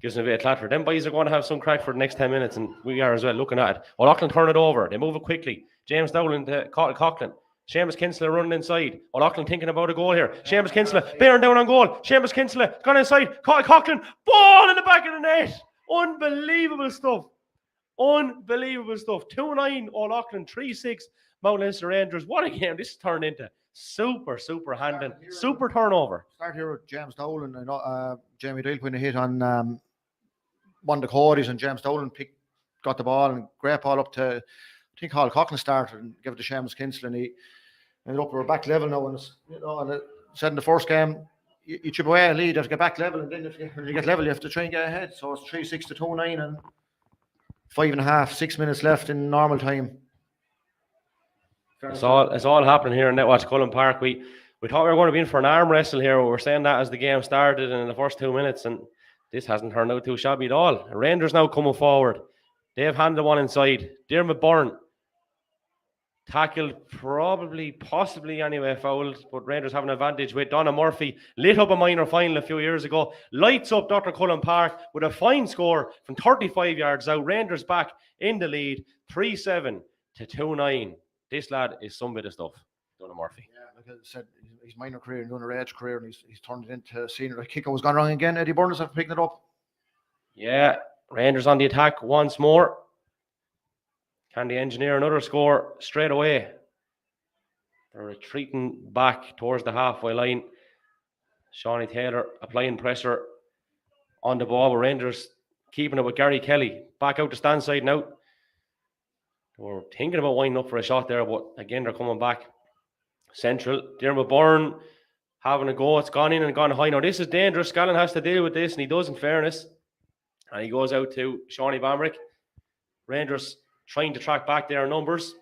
gives him a bit of clatter. Them boys are going to have some crack for the next 10 minutes, and we are as well looking at it. Well, Auckland turn it over. They move it quickly. James Dowling to Coughlin. Seamus Kinsella running inside. Well, Auckland thinking about a goal here. Seamus Kinsella, Byrne down on goal. Seamus Kinsella gone inside. Coughlin, ball in the back of the net. Unbelievable stuff. 2-9 All Auckland, 3-6 Mount Leinster Rangers. What a game this turned into. Super handling. Super turnover. Start here with James Dowling. I know Jamie Doyle putting a hit on one of the Codys, and James Dowling got the ball and great ball up to, I think Hall Coughlin started and gave it to Seamus Kinsella, and he ended up we're back level now. And it's, you know, and it said in the first game, you chip away a lead, you have to get back level, and then when you get level, you have to try and get ahead. So it's 3-6 to 2-9, and 5.5, 6 minutes left in normal time. It's all happening here in Netwatch Cullen Park. We thought we were going to be in for an arm wrestle here. We were saying that as the game started in the first 2 minutes, and this hasn't turned out too shabby at all. Rangers now coming forward. They've handed one inside. Byrne tackled, possibly anyway, fouled, but Rangers have an advantage with Donna Murphy. Lit up a minor final a few years ago. Lights up Dr. Cullen Park with a fine score from 35 yards out. Rangers back in the lead, 3-7 to 2-9. This lad is some bit of stuff, Donna Murphy. Yeah, like I said, his minor career and underage career, and he's turned it into senior. The kicker was gone wrong again. Eddie Byrne have picked it up. Yeah, Rangers on the attack once more. Can they engineer another score straight away? They're retreating back towards the halfway line. Shawnee Taylor applying pressure on the ball, with Rangers keeping it with Gary Kelly. Back out to stand side now. We're thinking about winding up for a shot there, but again, they're coming back. Central, Dermot Byrne having a go. It's gone in and gone high. Now, this is dangerous. Scallon has to deal with this, and he does, in fairness. And he goes out to Shawnee Bambrick. Rangers trying to track back their numbers.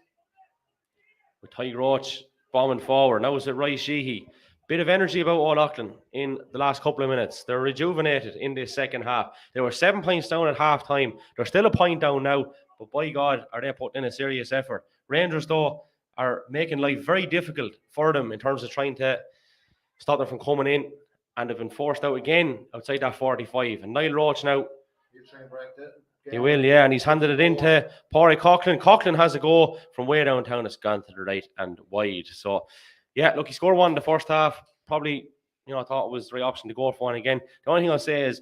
With Ty Roach bombing forward. Now it's a Ray Sheehy. Bit of energy about O'Loughlin in the last couple of minutes. They're rejuvenated in this second half. They were 7 points down at half time. They're still a point down now. But by God, are they putting in a serious effort. Rangers, though, are making life very difficult for them in terms of trying to stop them from coming in. And they've been forced out again outside that 45. And Niall Roach now. He will, yeah. And he's handed it into Pádraig Coughlan. Coughlan has a go from way downtown. It's gone to the right and wide. So, yeah, look, he scored one in the first half. Probably, I thought it was the right option to go for one again. The only thing I'll say is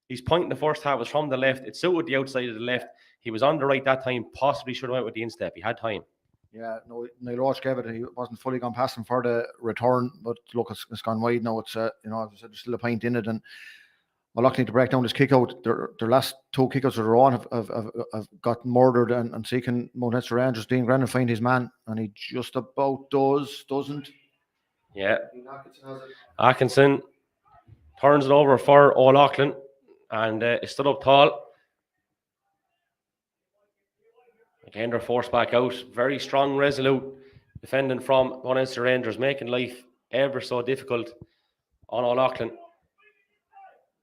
his point in the first half was from the left. It suited the outside of the left. He was on the right that time. Possibly should have went with the instep. He had time. Yeah, no, Niall Roach gave it. He wasn't fully gone past him for the return, but look, it's gone wide now. It's as I said, there's still a point in it, and O'Loughlin to break down this kick out. Their last 2 kickouts of their own have got murdered, and seeking Mount Leinster Rangers. Dean Grennan find his man, and he just about doesn't. Yeah, Atkinson turns it over for O'Loughlin, and it stood up tall. Again, they're forced back out. Very strong, resolute defending from Mount Leinster Rangers, making life ever so difficult on O'Loughlin.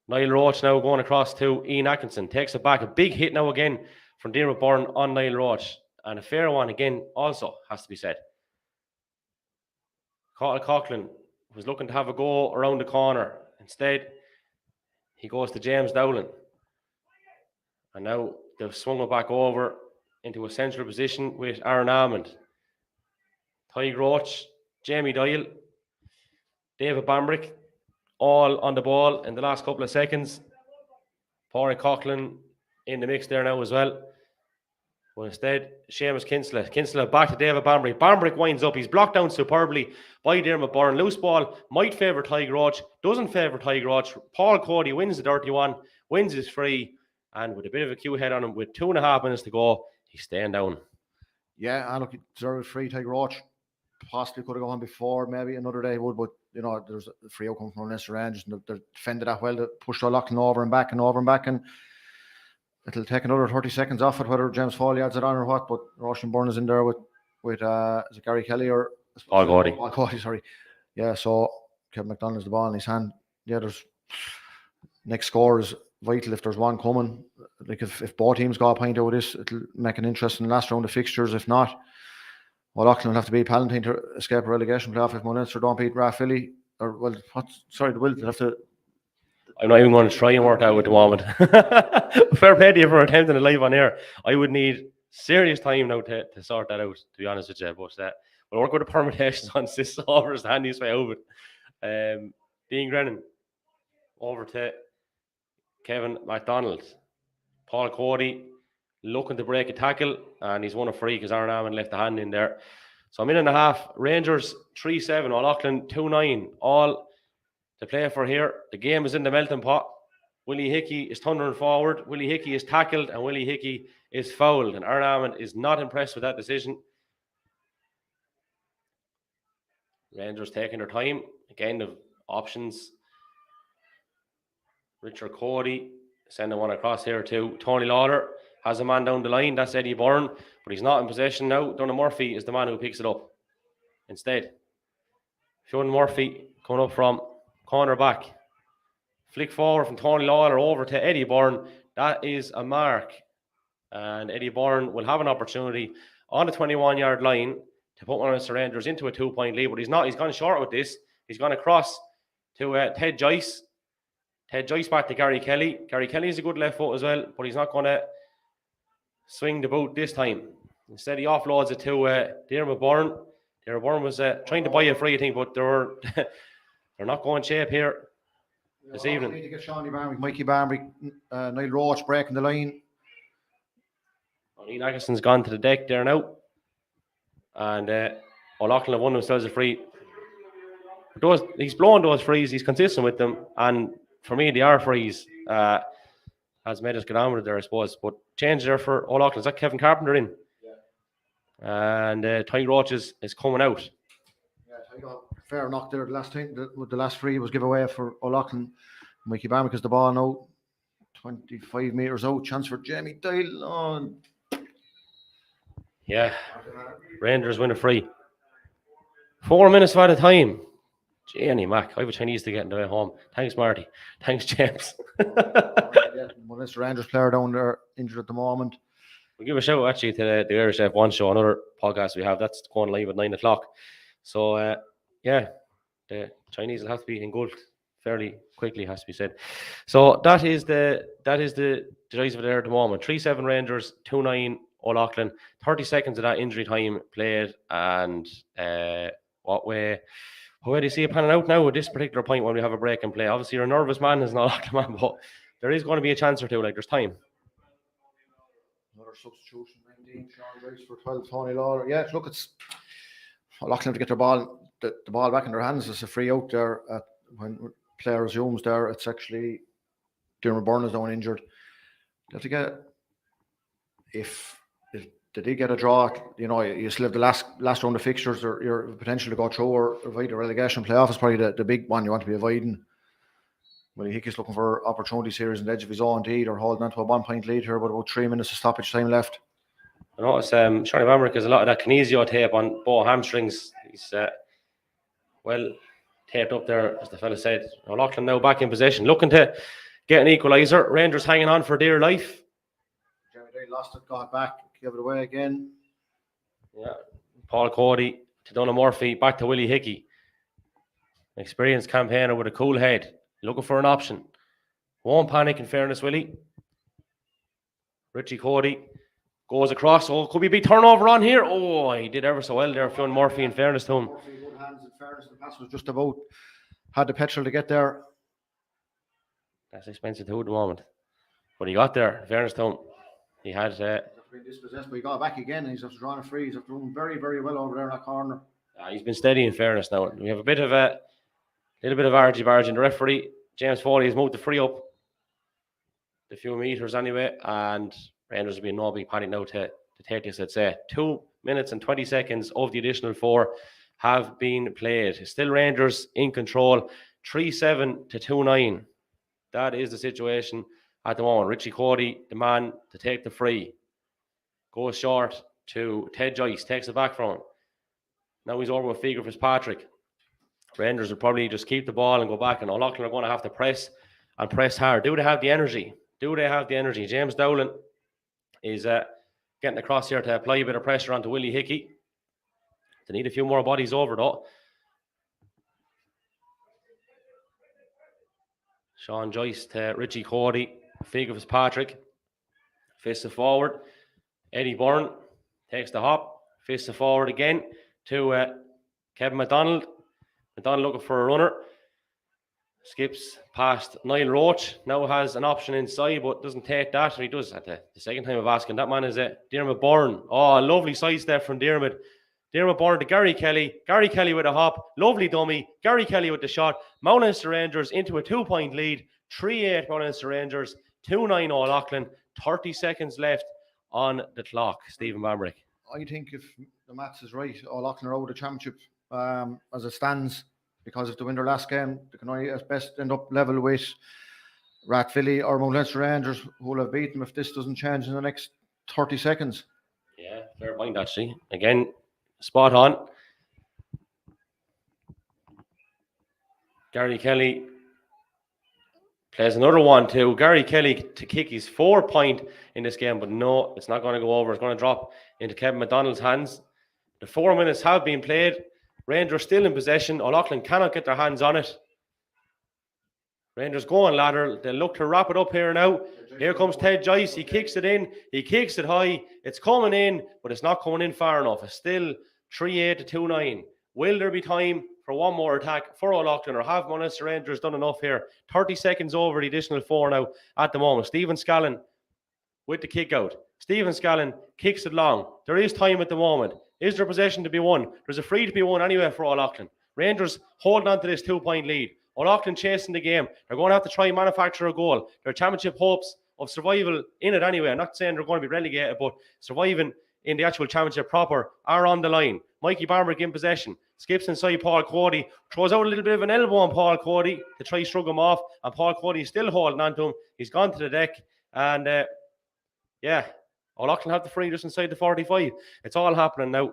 Niall Roach now going across to Ian Atkinson. Takes it back. A big hit now again from Dermot Byrne on Niall Roach. And a fair one again also has to be said. Coughlan was looking to have a go around the corner. Instead, he goes to James Dowling. And now they've swung it back over into a central position with Aaron Almond. Ty Roach, Jamie Doyle, David Bambrick, all on the ball in the last couple of seconds. Pádraig Coughlan in the mix there now as well. But instead, Seamus Kinsella back to David Bambrick. Bambrick winds up. He's blocked down superbly by Dermot Byrne. Loose ball might favour Ty Roach. Doesn't favour Ty Roach. Paul Cody wins the dirty one. Wins his free. And with a bit of a cue head on him, with 2.5 minutes to go, he's staying down. Yeah, look, he deserved free. Ty Roach possibly could have gone before. Maybe another day would, but there's a free outcome from Leinster Rangers, and they defended that well. They pushed O'Loughlin over and back, and it'll take another 30 seconds off it, whether James Foley adds it on or what. But Roshan Byrne is in there with is it Gary Kelly or Paul Cody? Paul Cody, sorry. Yeah, so Kevin McDonald has the ball in his hand. Yeah, there's next score is vital if there's one coming. Like if both teams got a point out of this, it'll make an interesting last round of fixtures. If not, O'Loughlin will have to beat Palatine to escape a relegation playoff if Munster don't beat Rathvilly. Or well, they'll have to. I'm not even going to try and work out at the moment. Fair play to you for attempting it live on air. I would need serious time now to sort that out, to be honest with you. But we'll work with the permutations on this over the handiest way over it. Dean Grennan over to Kevin McDonald. Paul Cody looking to break a tackle, and he's won a free because Aaron Almond left the hand in there. So a minute and a half. Rangers 3-7, O'Loughlin 2-9. All to play for here. The game is in the melting pot. Willie Hickey is thundering forward. Willie Hickey is tackled, and Willie Hickey is fouled. And Aaron Almond is not impressed with that decision. Rangers taking their time. Again, the options. Richard Cody sending one across here to Tony Lawler. has a man down the line. That's Eddie Byrne, but he's not in possession now. Donald Murphy is the man who picks it up. Instead, Sean Murphy coming up from corner back. Flick forward from Tony Lawler over to Eddie Byrne. That is a mark. And Eddie Byrne will have an opportunity on the 21-yard line to put one of the Rangers into a 2-point lead, but he's not. He's gone short with this. He's gone across to Ted Joyce. Ted Joyce back to Gary Kelly. Gary Kelly is a good left foot as well, but he's not going to swing the boot this time. Instead, he offloads it to Dermot Byrne. Dermot Byrne was trying to buy a free, I think, but they're not going shape here this evening. Need to get Shawnee Barnby, Mikey Barnby, Niall Roach breaking the line. O'Neill Atkinson's gone to the deck there now. And O'Loughlin have won themselves a free. He's blowing those frees. He's consistent with them. And for me, they are frees. Has made us get on with it there, I suppose. But change there for O'Loughlin. Is that Kevin Carpenter in? Yeah. And Ty Roach is coming out. Yeah, Ty got fair knock there. The last time, the last free was giveaway for O'Loughlin. Mikey Barnby because the ball now 25 metres out. Chance for Jamie Doyle on. Yeah. Rangers win a free. 4 minutes at a time. Jenny Mac, I have a Chinese to get in the way home. Thanks, Marty. Thanks, James. Well, this Rangers player down there injured at the moment. We'll give a shout actually to the Irish F1 show, another podcast we have. That's going live at 9 o'clock. So, the Chinese will have to be engulfed fairly quickly, has to be said. So that is the drive of there at the moment. 3-7 Rangers, 2-9 O'Loughlin. 30 seconds of that injury time played, and what way do you see it panning out now at this particular point when we have a break in play? Obviously, you're a nervous man as an O'Loughlin man, but there is going to be a chance or two. Like, there's time. Another substitution, 19, Sean Joyce for 12, Tony Lawler. Yeah, look, it's O'Loughlin to get the ball back in their hands. It's a free out there when player resumes there. It's actually Dermot Byrne is down injured. They have to get if they did get a draw, you know, you still have the last round of fixtures, or your potential to go through or avoid the relegation playoff is probably the big one you want to be avoiding. Willie Hickey's looking for opportunities here on the edge of his own indeed, or holding on to a 1-point lead here, but about 3 minutes of stoppage time left. I notice Shawnee Bamrick has a lot of that kinesio tape on both hamstrings. He's well taped up there, as the fella said. O'Loughlin now back in possession, looking to get an equaliser. Rangers hanging on for dear life. Jeremy Day lost it, got it back, give it away again. Yeah, Paul Cody to Donald Murphy, back to Willie Hickey. An experienced campaigner with a cool head, looking for an option. Won't panic, in fairness, Willie. Richie Cody goes across. Oh, could be a big turnover on here. Oh, he did ever so well there, Fionn Murphy, in fairness to him. Murphy, good hands, in fairness. The pass was just about, had the petrol to get there. That's expensive too at the moment. But he got there, in fairness to him. He had dispossessed, but he got back again, and he's after drawing a free. He's after doing very, very well over there in that corner. He's been steady, in fairness now. We have a little bit of argy-bargy. The referee, James Foley, has moved the free up the few metres anyway, and Rangers will be in no big panic now to take this, let's say. 2 minutes and 20 seconds of the additional 4 have been played. Still Rangers in control, 3-7 to 2-9. That is the situation at the moment. Richie Cody, the man to take the free, goes short to Ted Joyce, takes it back from him. Now he's over with Figur Fitzpatrick. Rangers will probably just keep the ball and go back, and O'Loughlin are going to have to press and press hard. Do they have the energy? James Dowling is getting across here to apply a bit of pressure onto Willie Hickey. They need a few more bodies over, though. Sean Joyce to Richie Cody. Figur Fitzpatrick. Fists it forward. Eddie Byrne takes the hop. Fists it forward again to Kevin McDonald. McDonald looking for a runner. Skips past Niall Roach. Now has an option inside, but doesn't take that. He does at the second time of asking. That man is Dermot Byrne. Oh, lovely sidestep from Dermot. Dermot Byrne to Gary Kelly. Gary Kelly with a hop. Lovely dummy. Gary Kelly with the shot. Mount Leinster Rangers into a 2-point lead. 3-8 Mount Leinster Rangers. 2-9 O'Loughlin. 30 seconds left on the clock. Stephen Bambrick. I think if the maths is right, O'Loughlin are out of the championship as it stands, because if they win their last game, they can only at best end up level with Rathvilly or Mount Leinster Rangers who will have beaten them if this doesn't change in the next 30 seconds. Yeah, fair point actually. Again, spot on. Gary Kelly plays another one too. Gary Kelly to kick his 4 point in this game, but no, it's not going to go over. It's going to drop into Kevin McDonald's hands. The 4 minutes have been played. Rangers still in possession. O'Loughlin cannot get their hands on it. Rangers going ladder. They look to wrap it up here now. Here comes Ted Joyce. He kicks it in. He kicks it high. It's coming in, but it's not coming in far enough. It's still 3-8 to 2-9. Will there be time for one more attack for O'Loughlin, or have Munster Rangers done enough here? 30 seconds over the additional 4 now at the moment. Stephen Scallon with the kick out. Stephen Scallon kicks it long. There is time at the moment. Is there possession to be won? There's a free to be won anyway for O'Loughlin. Rangers holding on to this 2-point lead. O'Loughlin chasing the game. They're going to have to try and manufacture a goal. Their championship hopes of survival in it anyway. I'm not saying they're going to be relegated, but surviving in the actual championship proper are on the line. Mikey Barber in possession. Skips inside Paul Cody. Throws out a little bit of an elbow on Paul Cody to try shrug him off. And Paul Cody is still holding on to him. He's gone to the deck. And O'Loughlin have the free just inside the 45. It's all happening now.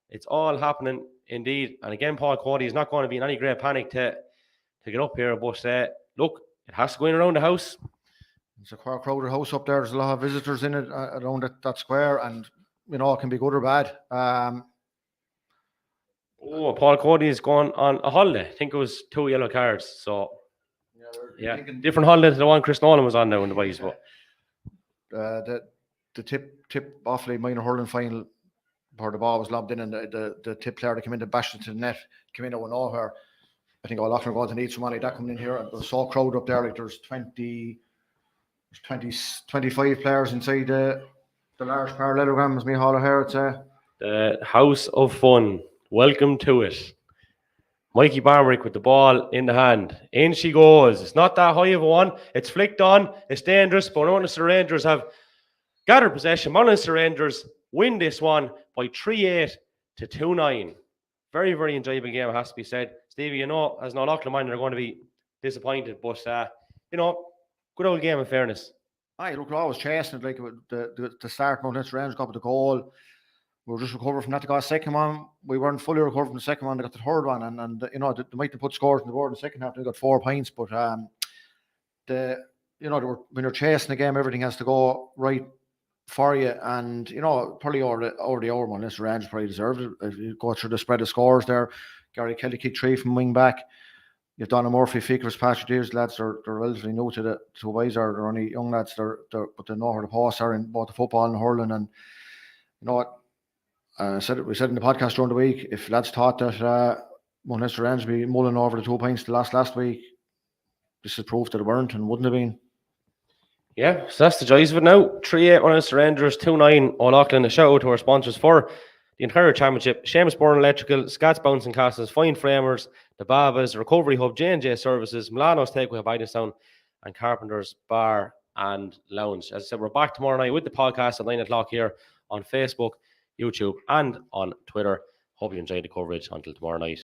It's all happening indeed. And again, Paul Cody is not going to be in any great panic to get up here. But look, it has to go in around the house. It's a quite crowded house up there. There's a lot of visitors in it around that square. And, you know, it can be good or bad. Paul Cody is going on a holiday. I think it was 2 yellow cards. So, yeah, different holiday to the one Chris Nolan was on now in the boys. But the tip Offaly minor hurling final where the ball was lobbed in, and the tip player that came in to bash it to the net came in out of nowhere. I think O'Loughlin are going to need someone like that coming in here. There's so crowded up there, like there's 25 players inside the large parallelogram, as me hall here. It's the house of fun. Welcome to it. Mikey Barmerick with the ball in the hand. In she goes. It's not that high of a one. It's flicked on. It's dangerous, but Munster Rangers have gathered possession. Munster Rangers win this one by 3-8 to 2-9. Very, very enjoyable game, it has to be said. Stevie, you know, as an O'Loughlin man, they're going to be disappointed, but, you know, good old game in fairness. Aye, look, we're always chasing it. Like the start, Munster Rangers got with the goal. We were just recovered from that. They got a second one. We weren't fully recovered from the second one. They got the third one. And you know, they might have put scores on the board in the second half. They got 4 points. But, you know, when you're chasing the game, everything has to go right for you. And, you know, probably over the hour, Munster Rangers probably deserved it. If you go through the spread of scores there, Gary Kelly kicked 3 from wing back. You've Donna Murphy, Fickers, Patrick Deers, lads, they're relatively new to the ways. They're only young lads, but they know where the pass are in both the football and hurling. And, you know what? We said in the podcast during the week, if lads thought that Munster Rangers be mulling over the 2 points the last week, this is proof that it weren't and wouldn't have been. Yeah, so that's the joys of it now. 3-8 Munster Rangers, 2-9 O'Loughlin. A shout out to our sponsors for the entire championship: Seamus, Byrne Electrical, Scats Bouncing Castles, Fine Framers, the Babas, Recovery Hub, J&J Services, Milano's Takeaway, Bagenalstown, and Carpenter's Bar and Lounge. As I said, we're back tomorrow night with the podcast at 9 o'clock here on Facebook, YouTube, and on Twitter. Hope you enjoyed the coverage. Until tomorrow night.